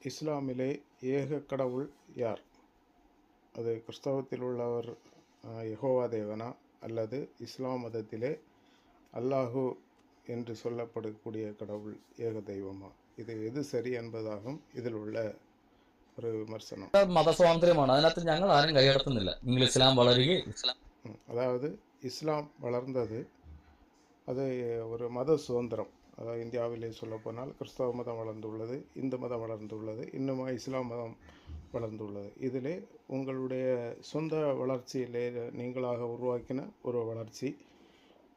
இஸ்லாமிலே ஏக கடவுள் யார்? அது கிறிஸ்தவத்தில் உள்ளவர் யெகோவா தேவனா, அல்லது இஸ்லாம் மதத்திலே அல்லாஹு என்று சொல்லப்படக்கூடிய கடவுள் ஏக தெய்வமா? இது எது சரி என்பதாகும் இதில் உள்ள ஒரு விமர்சனம். മതസ്വാതന്ത്ര്യമാണ്. അതിനകത്ത് ഞങ്ങൾ ആരും കൈകടത്തുന്നില്ല. നിങ്ങൾ ഇസ്ലാം വളരുകയും அதாவது இஸ்லாம் வளர்ந்தது, அது ஒரு மத சுதந்திரம். அதாவது இந்தியாவிலே சொல்லப்போனால் கிறிஸ்தவ மதம் வளர்ந்துள்ளது, இந்து மதம் வளர்ந்துள்ளது, இன்னுமா இஸ்லாம் மதம் வளர்ந்துள்ளது. இதிலே உங்களுடைய சொந்த வளர்ச்சியிலே நீங்களாக உருவாக்கின ஒரு வளர்ச்சி,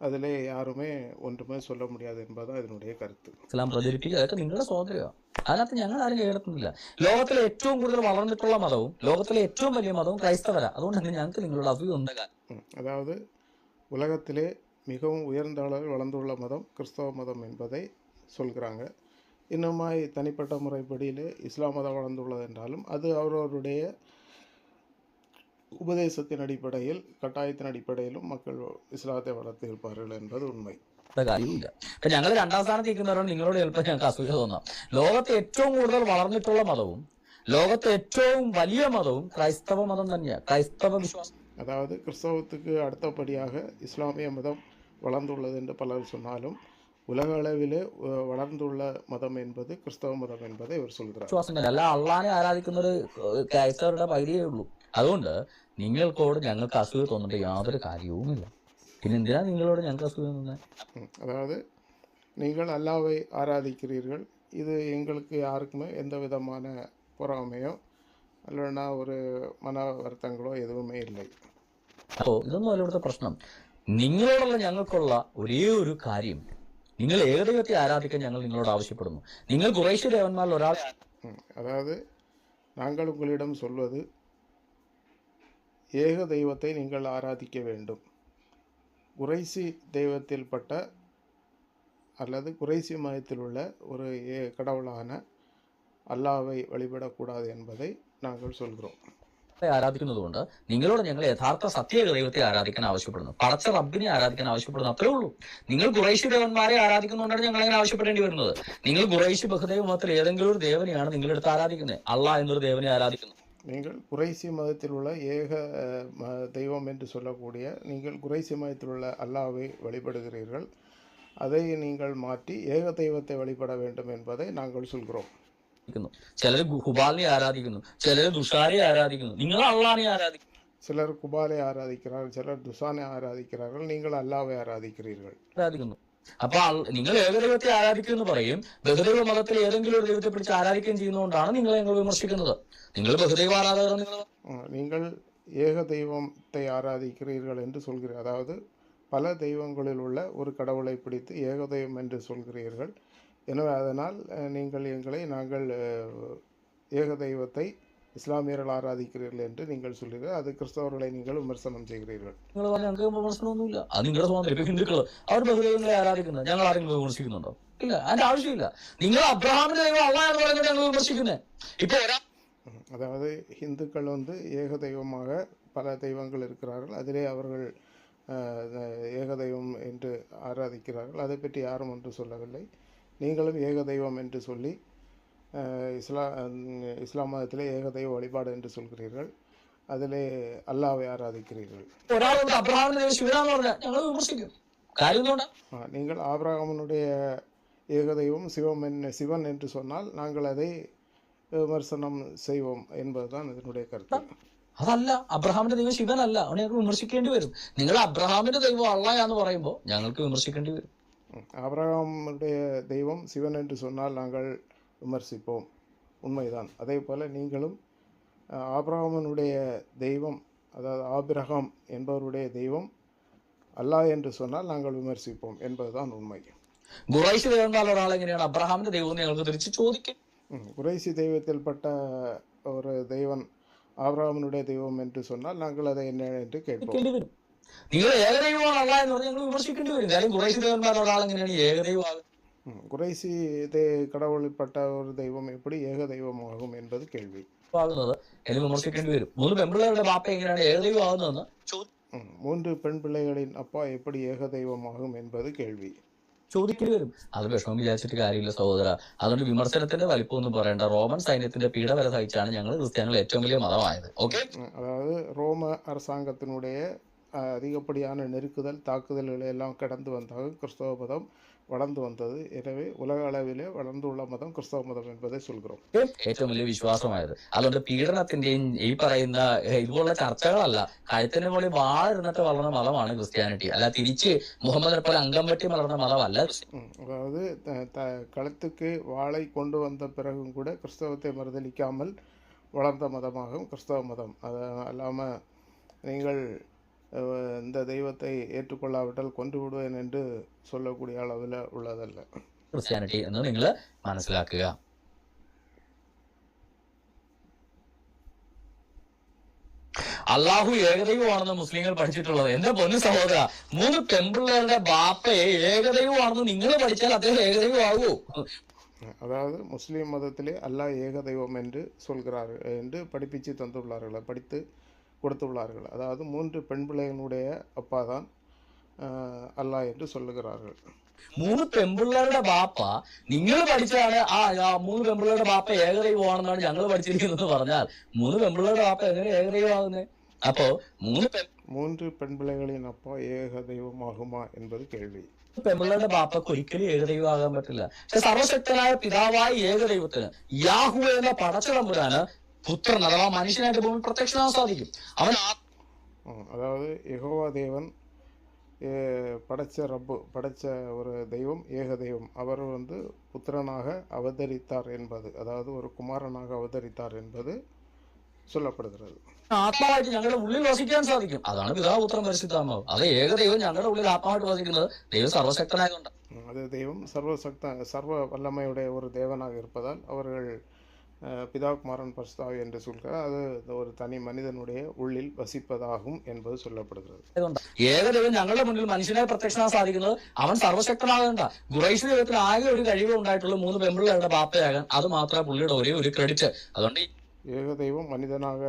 அதிலே யாருமே ஒன்றுமே சொல்ல முடியாது என்பதுதான் இதனுடைய கருத்து. ഇസ്ലാം പ്രചരിപ്പിക്കുക, അതൊക്കെ നിങ്ങളുടെ സ്വാതന്ത്ര്യമാണ്. അതിനകത്ത് ഞങ്ങൾ ആരും കൈകടത്തുന്നില്ല. ലോകത്തിലെ ഏറ്റവും കൂടുതൽ വളർന്നിട്ടുള്ള മതവും ലോകത്തിലെ ഏറ്റവും വലിയ മതവും ക്രൈസ്തവരാ. അതുകൊണ്ട് തന്നെ ഞങ്ങൾക്ക് നിങ്ങളുടെ അഭിയുണ്ട്. அதாவது உலகத்திலே மிகவும் உயர்ந்த அளவில் வளர்ந்துள்ள மதம் கிறிஸ்தவ மதம் என்பதை சொல்கிறாங்க. இன்னுமாய் தனிப்பட்ட முறைப்படியிலே இஸ்லாம் மதம் வளர்ந்துள்ளது என்றாலும் அது அவரவருடைய உபதேசத்தின் அடிப்படையில், கட்டாயத்தின் அடிப்படையிலும் மக்கள் இஸ்லாத்தை வளர்த்து இருப்பார்கள் என்பது உண்மை. കാര്യമില്ല. ഇപ്പൊ ഞങ്ങൾ രണ്ടാം സ്ഥാനത്ത് ഇരിക്കുന്നവരോട് നിങ്ങളോട് ചിലപ്പോൾ ഞങ്ങൾക്ക് അസൂയ തോന്നാം. ലോകത്തെ ഏറ്റവും കൂടുതൽ വളർന്നിട്ടുള്ള മതവും ലോകത്തെ ഏറ്റവും വലിയ മതവും ക്രൈസ്തവ മതം തന്നെയാണ്. ക്രൈസ്തവ വിശ്വാസം. அதாவது கிறிஸ்தவத்துக்கு அடுத்தபடியாக இஸ்லாமிய மதம் வளர்ந்துள்ளது என்று பலர் சொன்னாலும் உலக அளவிலே வளர்ந்துள்ள மதம் என்பது கிறிஸ்தவ மதம் என்பதை இவர் சொல்கிறார். വിശ്വാസം തന്നെ. അല്ല അള്ളാനെ ആരാധിക്കുന്നത് ക്രൈസ്തവരുടെ പകുതിയേ ഉള്ളൂ. അതുകൊണ്ട് നിങ്ങൾക്കോട് ഞങ്ങൾക്ക് അസൂയ തോന്നേണ്ട യാതൊരു കാര്യവുമില്ല. പിന്നെ എന്തിനാ നിങ്ങളോട് ഞങ്ങൾക്ക് അസൂയ തോന്നുന്നത്? அதாவது நீங்கள் அல்லாவை ஆராதிக்கிறீர்கள், இது எங்களுக்கு யாருக்குமே எந்த விதமான பொறாமையோ இல்லைன்னா ஒரு மன வருத்தங்களோ எதுவுமே இல்லை. അപ്പോൾ ഇതൊന്നും അല്ല ഇവിടുത്തെ പ്രശ്നം. നിങ്ങളോടുള്ള ഞങ്ങൾക്കുള്ള ഒരേ ഒരു കാര്യം, നിങ്ങൾ ഏകദൈവത്തെ ആരാധിക്കാൻ ഞങ്ങൾ നിങ്ങളോട് ആവശ്യപ്പെടുന്നു. നിങ്ങൾ ഖുറൈശി ദേവന്മാരിൽ ഒരാൾ. அதாவது நாங்கள் உங்களிடம் சொல்வது, ஏக தெய்வத்தை நீங்கள் ஆராதிக்க வேண்டும். குறைசி தெய்வத்தில்பட்ட அல்லது குறைசி மதத்தில் உள்ள ஒரு கடவுளான அல்லாவை வழிபடக்கூடாது என்பதை நாங்கள் சொல்கிறோம். ആരാധിക്കുന്നതുകൊണ്ട് നിങ്ങളോട് ഞങ്ങൾ യഥാർത്ഥ സത്യ ദൈവത്തെ ആരാധിക്കാൻ ആവശ്യപ്പെടുന്നു. പടച്ച റബ്ബിനെ ആരാധിക്കാൻ ആവശ്യപ്പെടുന്നു. അത്രേ ഉള്ളൂ. നിങ്ങൾ ഖുറൈശി ദേവന്മാരെ ആരാധിക്കുന്നതുകൊണ്ടാണ് ഞങ്ങൾ അങ്ങനെ ആവശ്യപ്പെടേണ്ടി വരുന്നത്. നിങ്ങൾ ഖുറൈശി ബഹുദൈവ മതത്തിൽ ഏതെങ്കിലും ഒരു ദേവനെയാണ് നിങ്ങളെടുത്ത് ആരാധിക്കുന്നത്. അള്ളാഹ് എന്നൊരു ദേവനെ ആരാധിക്കുന്നു. நீங்கள் குறைசி மதத்தில் உள்ள ஏக தெய்வம் என்று சொல்லக்கூடிய நீங்கள் குறைசி மதத்தில் உள்ள அல்லாவை வழிபடுகிறீர்கள். அதை நீங்கள் மாற்றி ஏக தெய்வத்தை வழிபட வேண்டும் என்பதை நாங்கள் சொல்கிறோம். ചിലർ ഹുബാലിനെ ആരാധിക്കുന്നു, ചിലർ ദുഷാരെ ആരാധിക്കുന്നു. നിങ്ങൾ അള്ളാനെ ആരാധിക്കുന്നു. சிலர் குபாலை ஆராதிக்கிறார்கள், சிலர் துசானை ஆராதிக்கிறார்கள், நீங்கள் அல்லாவை ஆராதிக்கிறீர்கள். അപ്പൊ നിങ്ങൾ ഏകദൈവത്തെ ആരാധിക്കുമെന്ന് പറയും, ബഹുദൈവ മതത്തിൽ ഏതെങ്കിലും ഒരു ദൈവത്തെ പിടിച്ച് ആരാധിക്കുകയും ചെയ്യുന്നതുകൊണ്ടാണ് നിങ്ങളെ ഞങ്ങൾ വിമർശിക്കുന്നത്. നിങ്ങൾ ബഹുദൈവ ആരാധകർ. நீங்கள் ஏக தெய்வத்தை ஆராதிக்கிறீர்கள் என்று சொல்கிறீர்கள். அதாவது பல தெய்வங்களில் உள்ள ஒரு கடவுளை பிடித்து ஏக தெய்வம் என்று சொல்கிறீர்கள். எனவே அதனால் நாங்கள் ஏக தெய்வத்தை இஸ்லாமியர்கள் ஆராதிக்கிறீர்கள் என்று நீங்கள் சொல்கிறீர்கள். அது கிறிஸ்தவர்களை நீங்கள் விமர்சனம் செய்கிறீர்கள். ഞങ്ങൾക്ക് വിമർശനമൊന്നുമില്ല. അത് നിങ്ങളുടെ സ്വാതന്ത്ര്യം. ഹിന്ദുക്കൾ അവർ ബഹുദൈവങ്ങളെ ആരാധിക്കുന്നത്, ഞങ്ങൾ ആരെങ്കിലും വിമർശിക്കുന്നുണ്ടോ? ഇല്ല, അതിന്റെ ആവശ്യമില്ല. നിങ്ങൾ അബ്രഹാമിന്റെ ദൈവം അള്ളാഹ് എന്ന് പറയുന്നത് ഞങ്ങൾ വിമർശിക്കുന്നത്. ഇപ്പൊ அதாவது ஹிந்துக்கள் ஏக தெய்வமாக பல தெய்வங்கள் இருக்கிறார்கள், அதிலே அவர்கள் ஏக தெய்வம் என்று ஆராதிக்கிறார்கள். அதை பற்றி யாரும் ஒன்று சொல்லவில்லை. நீங்களும் ஏக தெய்வம் என்று சொல்லி இஸ்லாம் மதத்திலே ஏக தெய்வ வழிபாடு என்று சொல்கிறீர்கள், அதிலே அல்லாவை ஆராதிக்கிறீர்கள். நீங்கள் ஆபிரகாமனுடைய ஏக தெய்வம் சிவன் என்று சொன்னால் நாங்கள் அதை விமர்சனம் செய்வோம் என்பதுதான் இதனுடைய கருத்து. അതല്ല, അബ്രഹാമിന്റെ ദൈവം ശിവനല്ല. അവനെ ഞങ്ങൾക്ക് വിമർശിക്കേണ്ടി വരും. നിങ്ങൾ അബ്രഹാമിന്റെ ദൈവം അള്ളാഹ് പറയുമ്പോൾ ഞങ്ങൾക്ക് വിമർശിക്കേണ്ടി വരും. ஆபிரகாமுடைய தெய்வம் சிவன் என்று சொன்னால் நாங்கள் விமர்சிப்போம், உண்மைதான். அதே போல் நீங்களும் ஆபிரகாமனுடைய தெய்வம், அதாவது ஆபிரகாம் என்பவருடைய தெய்வம் அல்லாஹ் என்று சொன்னால் நாங்கள் விமர்சிப்போம் என்பதுதான் உண்மை. ഖുറൈശി ദേവന്മാരിൽ ഒരാൾ എങ്ങനെയാണ് അബ്രഹാമിന്റെ ദൈവം ഞങ്ങൾക്ക് തിരിച്ച് ചോദിക്കും. குறைசி தெய்வத்தில்பட்ட ஒரு தெய்வம் ஆபிரகாமனுடைய தெய்வம் என்று சொன்னால் நாங்கள் அதை என்ன என்று கேட்போம். നിങ്ങൾ ഏകദൈവമാണ് അള്ളാഹ് എന്ന് പറഞ്ഞാൽ ഞങ്ങൾ വിമർശിക്കേണ്ടി വരും. കാര്യം ഖുറൈശി ദേവന്മാരിൽ ഒരാൾ എങ്ങനെയാണ് ഏകദൈവമാകും? குறைசி கடவுளிൽപ്പെട്ട ஒரு தெய்வம் எப்படி ஏக தெய்வமாகும் என்பது கேள்வி. விமர்சிക്കേണ്ടി വരും. 3 പെൺപിള്ളേരുടെ ബാപ്പ എങ്ങനെയാണ് ഏകദൈവം ആകുന്നതെന്ന് 3 பெண் பிள்ளைகளின் அப்பா எப்படி ஏக தெய்வமாகும் என்பது கேள்வி. ചോദിക്കേണ്ടി വരും. അത് വിഷമം വിചാരിച്ചിട്ട് കാര്യമില്ല സഹോദര. അതുകൊണ്ട് വിമർശനത്തിന്റെ വലിപ്പമൊന്നും പറയണ്ട. റോമൻ സൈന്യത്തിന്റെ പീഡ വരെ സഹിച്ചാണ് ഞങ്ങൾ ക്രിസ്ത്യാനികൾ ഏറ്റവും വലിയ മതമായത്. ഓക്കെ, அதாவது ரோம அரசாங்கத்தினுடைய அதிகப்படியான நெருக்குதல் தாக்குதல்களை எல்லாம் கடந்து வந்தாலும் கிறிஸ்தவ மதம் வளர்ந்து வந்தது. எனவே உலக அளவிலே வளர்ந்துள்ள மதம் கிறிஸ்தவ மதம் என்பதை சொல்கிறோம். ഏറ്റവും വലിയ വിശ്വാസമായത്. അതുകൊണ്ട് പീഡനത്തിന്റെയും ഈ പറയുന്ന ഇതുപോലുള്ള ചർച്ചകളല്ല, കഴുത്തിന് പോലെ വാഴിരുന്നിട്ട് വളർന്ന മതമാണ് ക്രിസ്ത്യാനിറ്റി. അല്ല തിരിച്ച് മുഹമ്മദിനെ പോലെ അംഗം വെട്ടി വളർന്ന മതമല്ല. அதாவது களத்துக்கு வாளை கொண்டு வந்த பிறகும் கூட கிறிஸ்தவத்தை மறுதளிக்காமல் வளர்ந்த மதமாகும் கிறிஸ்தவ மதம். அது அல்லாமல் நீங்கள் இந்த தெய்வத்தை ஏற்றுக்கொள்ளாவிட்டால் கொண்டு விடுவேன் என்று சொல்லக்கூடிய அளவில் உள்ளதல்ல ക്രിസ്ത്യാനിറ്റി എന്ന് നിങ്ങൾ മനസ്സിലാക്കുക. അള്ളാഹു ഏകദൈവമാണെന്ന് മുസ്ലിങ്ങൾ പഠിച്ചിട്ടുള്ളത്. എന്റെ പൊന്നു സഹോദര, 3 പെൺപിള്ളേരുടെ ബാപ്പയെ ഏകദൈവമാണെന്ന് നിങ്ങൾ പഠിച്ചാൽ അദ്ദേഹം ഏകദൈവമാകൂ? அதாவது முஸ்லீம் மதத்திலே அல்லாஹ் ஏக தெய்வம் என்று சொல்கிறார்கள் என்று படிப்பிச்சு தந்துள்ளார்கள், படித்து கொடுத்துள்ளார்கள். அதாவது 3 பெண் பிள்ளைகளுடைய அப்பா தான் அல்லாஹ் என்று சொல்லுகிறார்கள். 3 പെൺപിള്ളേരുടെ ബാപ്പ നിങ്ങൾ പഠിച്ചാണ്. 3 പെൺപിള്ളേരുടെ ബാപ്പ ഏകദൈവമാണെന്നാണ് ഞങ്ങൾ പഠിച്ചിരിക്കുന്നത് പറഞ്ഞാൽ 3 പെൺപിള്ളേരുടെ ബാപ്പ എങ്ങനെ ഏകദൈവമാകുന്നത്? അപ്പോ 3 பெண் பிள்ளைகளின் அப்பா ஏக தெய்வமாகுமா என்பது கேள்வி. പെൺപിള്ളേരുടെ ബാപ്പക്ക് ഒരിക്കലും ഏകദൈവമാകാൻ പറ്റില്ല. പക്ഷെ സർവശക്തനായ പിതാവായ ഏകദൈവത്തിന് യാഹുവ എന്ന പടച്ചതമ്പുരാന് പുത്രൻ അഥവാ മനുഷ്യനായിട്ട് ഭൂമി പ്രത്യക്ഷനാകാൻ സാധിക്കും. അവൻ அதாவது யெகோவா தேவன் படைச்ச ஒரு தெய்வம், ஏக தெய்வம். அவர் புத்திரனாக அவதரித்தார் என்பது, அதாவது ஒரு குமாரனாக அவதரித்தார் என்பது சொல்லப்படுகிறது. ആത്മാവായിട്ട് ഞങ്ങളുടെ ഉള്ളിൽ വസിക്കാൻ സാധിക്കും. അതാണ് പിതാവ് പുത്രൻ പരിശുദ്ധാത്മാവ്. അത് ഏകദൈവം ഞങ്ങളുടെ ഉള്ളിൽ ആത്മാവായിട്ട് വസിക്കുന്നത് ദൈവം സർവശക്തനായതുകൊണ്ട്. அது தெய்வம் சர்வ வல்லமையுடைய ஒரு தேவனாக இருப்பதால் அவர்கள் பிதா குமாரன் பரிசுத்தாவி என்று சொல்கிறார். அது ஒரு தனி மனிதனுடைய உள்ளில் வசிப்பதாகும் என்பது சொல்லப்படுகிறது. ഏകദൈവം ഞങ്ങളുടെ മുന്നിൽ മനുഷ്യനെ പ്രത്യക്ഷനാകാൻ സാധിക്കുന്നത് അവൻ സർവശക്തനാകേണ്ട. ഖുറൈശ് ദൈവത്തിന് ആകെ ഒരു കഴിവ് ഉണ്ടായിട്ടുള്ള 3 പെൺപിള്ളേരുടെ ബാപ്പയാകാൻ. അത് മാത്രമേ പുള്ളിയുടെ ഒരേ ഒരു ക്രെഡിറ്റ്. അതുകൊണ്ട് ஏக தெய்வம் மனிதனாக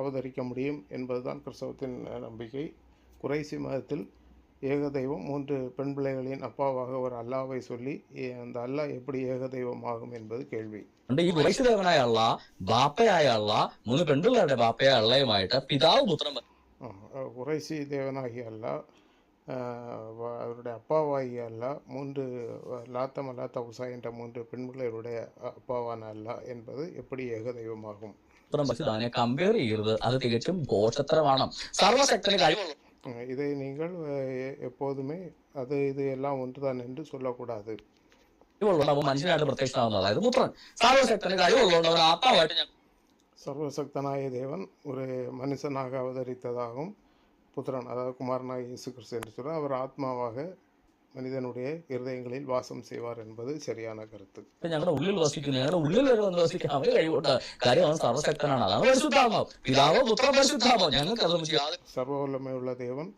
அவதரிக்க முடியும் என்பதுதான் கிறிஸ்தவத்தின் நம்பிக்கை. குறைசி மதத்தில் ஏக தெய்வம் 3 பெண் பிள்ளைகளின் அப்பாவாக ஒரு அல்லாவை சொல்லி அந்த அல்லாஹ் எப்படி ஏக தெய்வம் ஆகும் என்பது கேள்வி. ഈ ഖുറൈശ് ദേവനായ അള്ളാഹ് ബാപ്പയായ അള്ളാഹ് 3 പെൺപിള്ളേരുടെ ബാപ്പയായ അള്ളയുമായിട്ട് പിതാവ് പുത്രൻ குறைசி தேவனாகிய அல்லாஹ் அவருடைய அப்பாவாகிய அல்லாஹ் 3 லாத்த மலாத்த உசா என்ற 3 பெண்களுடைய அப்பாவான அல்லாஹ் என்பது எப்படி ஏக தெய்வமாகும்? അതിനെ കമ്പയർ ചെയ്യരുത്. അത് തികച്ചും ഘോഷത്തരമാണ്. സർവശക്തന് കഴിവുള്ളൂ. இதை நீங்கள் எப்போதுமே அது இது எல்லாம் ஒன்றுதான் என்று சொல்லக்கூடாது. കഴിവുള്ളതുകൊണ്ട് മനുഷ്യനായിട്ട് പ്രത്യക്ഷനാകുന്നത്, അതായത് പുത്രൻ. സർവശക്തന് കഴിവുള്ളതുകൊണ്ട് അവൻ ആത്മാവായിട്ട് சர்வசக்தனாய தேவன் ஒரு மனுஷனாக அவதரித்ததாகவும் புத்திரன் அதாவது குமாரனாக இயேசு கிறிஸ்து என்று சொல்ல அவர் ஆத்மாவாக மனிதனுடைய இருதயங்களில் வாசம் செய்வார் என்பது சரியான கருத்து. ഞങ്ങളുടെ ഉള്ളിൽ വസിക്കുന്നു, ഞങ്ങളുടെ ഉള്ളിൽ വരെ വന്ന് വസിക്കാൻ അവന് കഴിവുണ്ട്. കാര്യം അവൻ സർവശക്തനാണ്. അതാണ് പരിശുദ്ധാത്മാവ്. പിതാവോ പുത്രൻ പരിശുദ്ധാത്മാവ്. ഞങ്ങൾക്ക് അത് சர்வ வல்லமையுள்ள தேவன்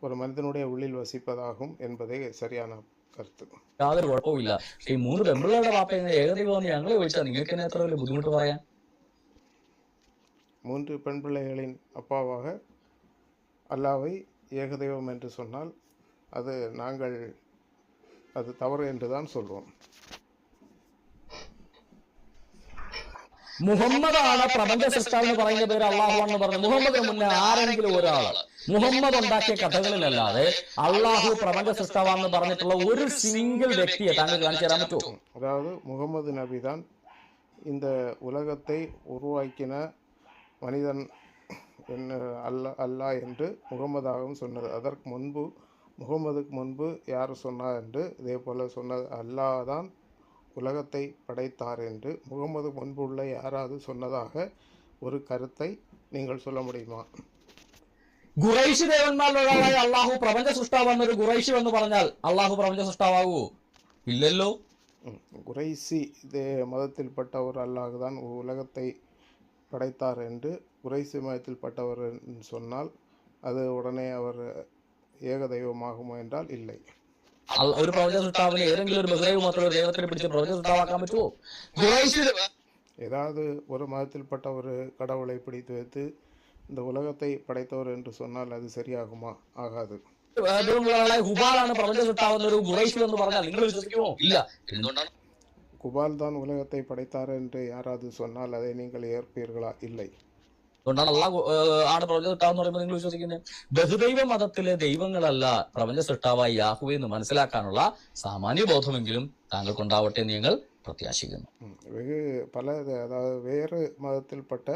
ஒரு மனிதனுடைய உள்ளில் வசிப்பதாகும் என்பதே சரியான கருத்து. യാതൊരു കുഴപ്പമില്ല. പക്ഷേ ഈ 3 പെൺപിള്ളേരുടെ ബാപ്പ എങ്ങനെ ഏകദൈവം ഞങ്ങളെ ചോദിച്ചാൽ നിങ്ങൾക്ക് തന്നെ എത്ര വലിയ ബുദ്ധിമുട്ട് പറയാൻ? 3 பெண் பிள்ளைகளின் அப்பாவாக அல்லாவை ஏகதெய்வம் என்று சொன்னால் அது தவறு என்று தான் சொல்வோம். മുഹമ്മദാണ് പ്രപഞ്ച സൃഷ്ടാവ് എന്ന് പറയുന്ന പേര് അള്ളാഹുവാണെന്ന് പറഞ്ഞു. മുഹമ്മദിന് മുന്നേ ആരെങ്കിലും ഒരാൾ മുഹമ്മദ് ഉണ്ടാക്കിയ കഥകളിലല്ലാതെ അള്ളാഹു പ്രപഞ്ച സൃഷ്ടാവാണെന്ന് പറഞ്ഞിട്ടുള്ള ഒരു സിംഗിൾ വ്യക്തിയെ താങ്കൾ കാണിച്ചു തരാൻ പറ്റുമോ? அதாவது முகமது நபி தான் இந்த உலகத்தை உருவாக்கின மனிதன் அல்லாஹ் என்று முகமதாகவும் சொன்னது. அதற்கு முன்பு முகமதுக்கு முன்பு யார் சொன்னார் என்று இதே போல சொன்னது அல்லாஹ் தான் உலகத்தை படைத்தார் என்று முகமது முன்பு உள்ள யாராவது சொன்னதாக ஒரு கருத்தை நீங்கள் சொல்ல முடியுமா? ഖുറൈശ് ദേവന്മാരിലൊരാളായ അള്ളാഹു പ്രപഞ്ച സൃഷ്ടാവെന്നൊരു ഖുറൈശി എന്ന് പറഞ്ഞാൽ അള്ളാഹു പ്രപഞ്ച സൃഷ്ടാവൂ? ഇല്ലല്ലോ. குறைசி மதத்தில்பட்ட ஒரு அல்லாஹ் தான் உலகத்தை படைத்தார் என்று குறைசி மதத்தில்பட்டவர் சொன்னால் அது உடனே அவர் ஏக தெய்வமாகுமோ என்றால் இல்லை. ഒരു പ്രപഞ്ച സൃഷ്ടാവിനെ ഏതെങ്കിലും ഒരു ബഹുദൈവമായിട്ടുള്ള ഒരു ദൈവത്തിനെ പിടിച്ച് പ്രപഞ്ച സൃഷ്ടാവാക്കാൻ പറ്റുമോ? ஏதாவது ஒரு மதத்தில்பட்ட ஒரு கடவுளை பிடித்து வைத்து இந்த உலகத்தை படைத்தவர் என்று சொன்னால் அது சரியாகுமா? ஆகாது. ദൈവങ്ങളായ ഹുബാലാണ് പ്രപഞ്ച സൃഷ്ടാവുന്ന ഒരു ഖുറൈശി എന്ന് പറഞ്ഞാൽ നിങ്ങൾ വിശ്വസിക്കുമോ? ഇല്ല. എന്തുകൊണ്ടാണ്? குபால் தான் உலகத்தை படைத்தார் என்று யாராவது சொன்னால் அதை நீங்கள் ஏற்பீர்களா? இல்லை. അതുകൊണ്ടാണ് അള്ളാഹ് ആണ് പ്രപഞ്ച സൃഷ്ടാവ് എന്ന് പറയുമ്പോൾ നിങ്ങൾ വിശ്വസിക്കുന്നത്. ബഹുദൈവ മതത്തിലെ ദൈവങ്ങളല്ല പ്രപഞ്ച സൃഷ്ടാവായി യാഹുവേ എന്ന് മനസ്സിലാക്കാനുള്ള സാമാന്യ ബോധമെങ്കിലും താങ്കൾക്കുണ്ടാവട്ടെ എന്ന് ഞങ്ങൾ പ്രത്യാശിക്കുന്നു. வெகு பல அதாவது வேறு மதத்தில்பட்ட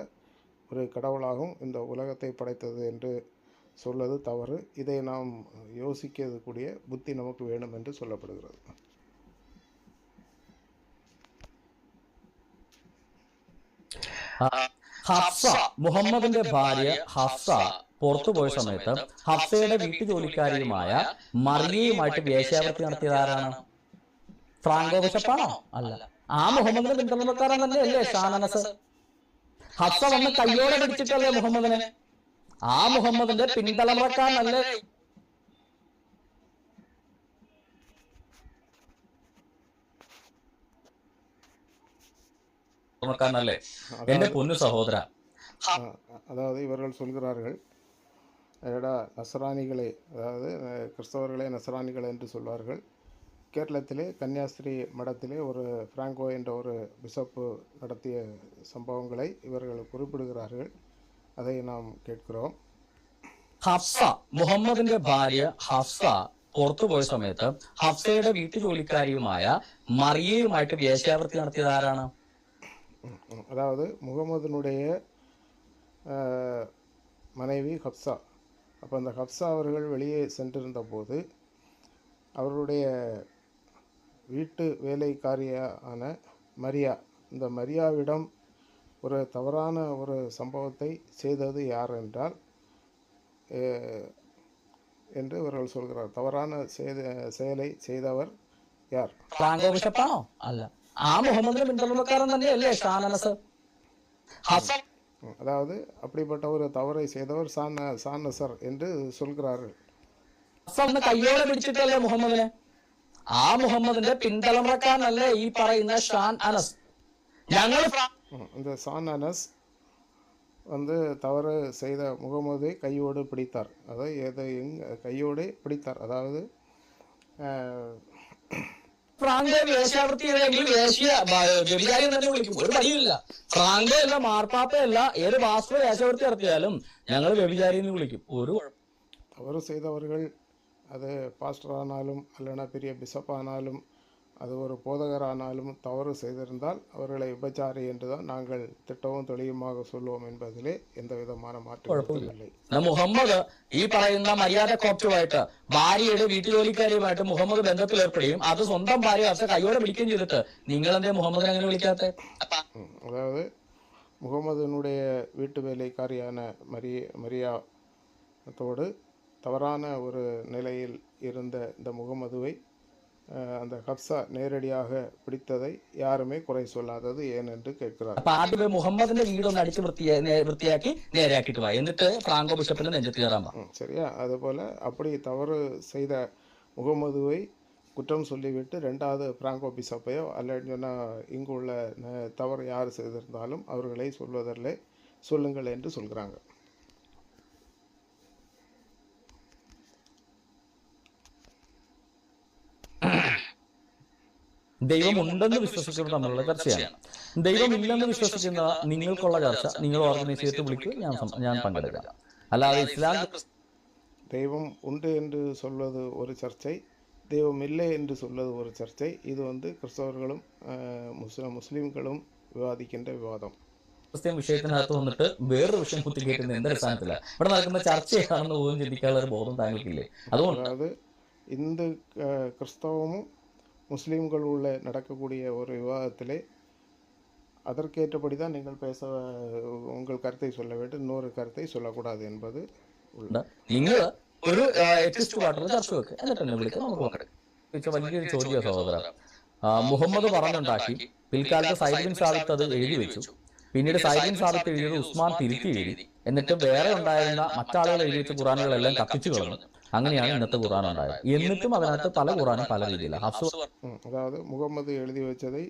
ஒரு கடவுளாகவும் இந்த உலகத்தை படைத்தது என்று சொல்வது தவறு. இதை நாம் யோசிக்கக்கூடிய புத்தி நமக்கு வேணும் என்று சொல்லப்படுகிறது. ഹഫ്സ, മുഹമ്മദിന്റെ ഭാര്യ ഹഫ്സ പുറത്തുപോയ സമയത്ത് ഹഫ്സയുടെ വീട്ടുജോലിക്കാരിയുമായ മറിയയുമായിട്ട് വേശ്യാവൃത്തി നടത്തിയതാരാണ്? ഫ്രാങ്കോ ബിഷപ്പാണോ? അല്ല. ആ മുഹമ്മദിന്റെ പിന്തുണക്കാരൻ തന്നെ അല്ലേ ഷാൻ അനസ്? ഹഫ്സ വന്ന് കയ്യോടെ പിടിച്ചിട്ടല്ലേ മുഹമ്മദിനെ? ആ മുഹമ്മദിന്റെ പിന്തലമുറക്കാരനല്ലേ ല്ലേ? എന്റെ പൊന്നു സഹോദര, அதாவது இவர்கள் சொல்கிறார்கள், எடா நசராணிகளே, அதாவது கிறிஸ்தவர்களே நசராணிகள் என்று சொல்வார்கள். கேரளத்திலே கன்னியாஸ்திரி மடத்திலே ஒரு பிராங்கோ என்ற ஒரு பிஷப்பு நடத்திய சம்பவங்களை இவர்கள் குறிப்பிடுகிறார்கள். அதை நாம் கேட்கிறோம். ഹഫ്സ, മുഹമ്മദിന്റെ ഭാര്യ ഹഫ്സ പുറത്തുപോയ സമയത്ത് ഹഫ്സയുടെ വീട്ടുജോലിക്കാരിയുമായ മറിയയുമായിട്ട് വേശ്യാവൃത്തി നടത്തിയത് ആരാണ്? அதாவது முகமதுனுடைய மனைவி ஹப்சா. அப்போ அந்த ஹப்சா அவர்கள் வெளியே சென்றிருந்த போது அவருடைய வீட்டு வேலைக்காரியான மரியா, இந்த மரியாவிடம் ஒரு தவறான ஒரு சம்பவத்தை செய்தது யார் என்றால் என்று இவர்கள் சொல்கிறார். தவறான செயலை செய்தவர் யார்? ഫ്രാങ്കോ ബിഷപ്പാണോ? അല്ല. ആ മുഹമ്മദിന്റെ പിന്തുണക്കാരൻ തന്നെയല്ലേ ഷാൻ അനസ്? அதாவது அப்படிப்பட்ட ஒரு தவறை செய்தவர் சான் நசர் என்று சொல்கிறார்கள். കയ്യോടെ പിടിച്ചിട്ടല്ലേ മുഹമ്മദിനെ? ആ മുഹമ്മദിന്റെ പിന്തലമുറക്കാരനല്ലേ ഈ പറയുന്ന ഷാൻ അനസ്? ഞങ്ങൾ இந்த சான் அனஸ் வந்து தவறு செய்த முகமதை கையோடு பிடித்தார். அதாவது கையோடு பிடித்தார். அதாவது ഫ്രാങ്കോ വേശ്യാവൃത്തി വ്യഭിചാരി തന്നെ വിളിക്കും, ഒരു വഴിയില്ല. ഫ്രാങ്കോ അല്ല, മാർപ്പാപ്പയല്ല, ഏത് പാസ്റ്റർ വേശ്യാവൃത്തി നടത്തിയാലും ഞങ്ങൾ വ്യഭിചാരി എന്ന് വിളിക്കും. ഒരു தவறு செய்தவர்கள் அது பாஸ்டர் ஆனாலும் அல்லனா பெரிய பிஷப் ஆனாலும் அது ஒரு போதகரானாலும் தவறு செய்திருந்தால் அவர்களை விபச்சாரி என்றுதான் நாங்கள் திட்டവും തെളിയുமாக சொல்லுவோம் என்பதிலே எந்த விதமான മാറ്റമില്ല. മുഹമ്മദ് ഈ പറയുന്ന മര്യാദ കോപ്റ്റുമായിട്ട് ഭാര്യയുടെ വീട്ടുജോലിക്കാരിയുമായിട്ട് മുഹമ്മദ് ബന്ധത്തിൽ ഏർപ്പെടുകയും അത് സ്വന്തം ഭാര്യ ഹഫ്സ കയ്യോടെ പിടിക്കുകയും ചെയ്തിട്ട് നിങ്ങൾ എന്തേ മുഹമ്മദിനെ അങ്ങനെ വിളിക്കാത്ത? அதாவது முகமதுனுடைய வீட்டு வேலைக்காரியான மரியாத்தோடு தவறான ஒரு நிலையில் இருந்த இந்த முகமதுவை அந்த ஹப்சா நேரடியாக பிடித்ததை யாருமே குறை சொல்லாதது ஏன் என்று கேட்கிறார். ആദ്യമേ മുഹമ്മദിന്റെ വീടൊന്ന് അടിച്ച് വൃത്തിയാക്കി നേരെയാക്കിട്ട് വാ, എന്നിട്ട് ഫ്രാങ്കോ ബിഷപ്പിന്റെ നെഞ്ചത്ത് കയറാൻ വാ. சரியா? அதுபோல அப்படி தவறு செய்த முகமதுவை குற்றம் சொல்லிவிட்டு ரெண்டாவது பிராங்கோ பிஷப்பையோ அல்லன்னு சொன்னால் இங்கு உள்ள தவறு யார் செய்திருந்தாலும் அவர்களை சொல்வதில்லை, சொல்லுங்கள் என்று சொல்கிறாங்க. ദൈവം ഉണ്ടെന്ന് വിശ്വസിക്കുന്നത് തമ്മിലുള്ള ചർച്ചയാണ്. ദൈവം ഇല്ലെന്ന് വിശ്വസിക്കുന്ന നിങ്ങൾക്കുള്ള ചർച്ച നിങ്ങൾ ഓർഗനൈസ് ചെയ്തിട്ട് വിളിക്കുക, ഞാൻ പങ്കെടുക്കാം. അല്ലാതെ ഇസ്ലാം தெய்வம் உண்டு என்று சொல்வது ஒரு சர்ச்சை, தெய்வம் இல்லை என்று சொல்வது ஒரு சர்ச்சை. இது வந்து கிறிஸ்தவர்களும் முஸ்லீம்களும் விவாதிக்கின்ற விவாதம். ക്രിസ്ത്യൻ വിഷയത്തിനകത്ത് വന്നിട്ട് വേറൊരു വിഷയം കുത്തിക്കേറ്റുന്ന എന്തടിസ്ഥാനത്തില്ല ഇവിടെ നടക്കുന്ന ചർച്ചയാണെന്ന് പോലും ചിന്തിക്കാനുള്ള ഒരു ബോധം താങ്കൾക്കില്ലേ? അതുകൊണ്ട് அதாவது இந்த கிறிஸ்தவமும் முஸ்லீம்கள் உள்ள நடக்கக்கூடிய ஒரு விவாதத்திலே அதற்கேற்றபடி தான் நீங்கள் உங்கள் கருத்தை சொல்ல வேண்டும், இன்னொரு கருத்தை சொல்லக்கூடாது என்பது உள்ள. നിങ്ങൾ ഒരു എത്തിസ്റ്റുമായിട്ടുള്ള ചർച്ച വെക്കുക, എന്നിട്ട് എന്നെ വിളിക്കുക, നമുക്ക് നോക്കട്ടെ. വലിയൊരു ചോദ്യ സഹോദര, മുഹമ്മദ് പറഞ്ഞുണ്ടാക്കി, പിൽക്കാലത്ത് സൈബിൻ സാദിത്ത് അത് എഴുതി വെച്ചു, പിന്നീട് സൈബിൻ സാദിത്ത് എഴുതിയത് ഉസ്മാൻ തിരുത്തി എഴുതി, എന്നിട്ട് വേറെ ഉണ്ടായിരുന്ന മറ്റാളുകൾ എഴുതി വെച്ച ഖുറാനുകളെല്ലാം കത്തിച്ചു കളഞ്ഞു. അങ്ങനെയാണ് ഇന്നത്തെ ഖുറാൻ ഉണ്ടായത്. എന്നിട്ടും അതിനകത്ത് പല ഖുറാനും പല രീതിയിലാണ്. அதாவது முகமது எழுதி வச்சதை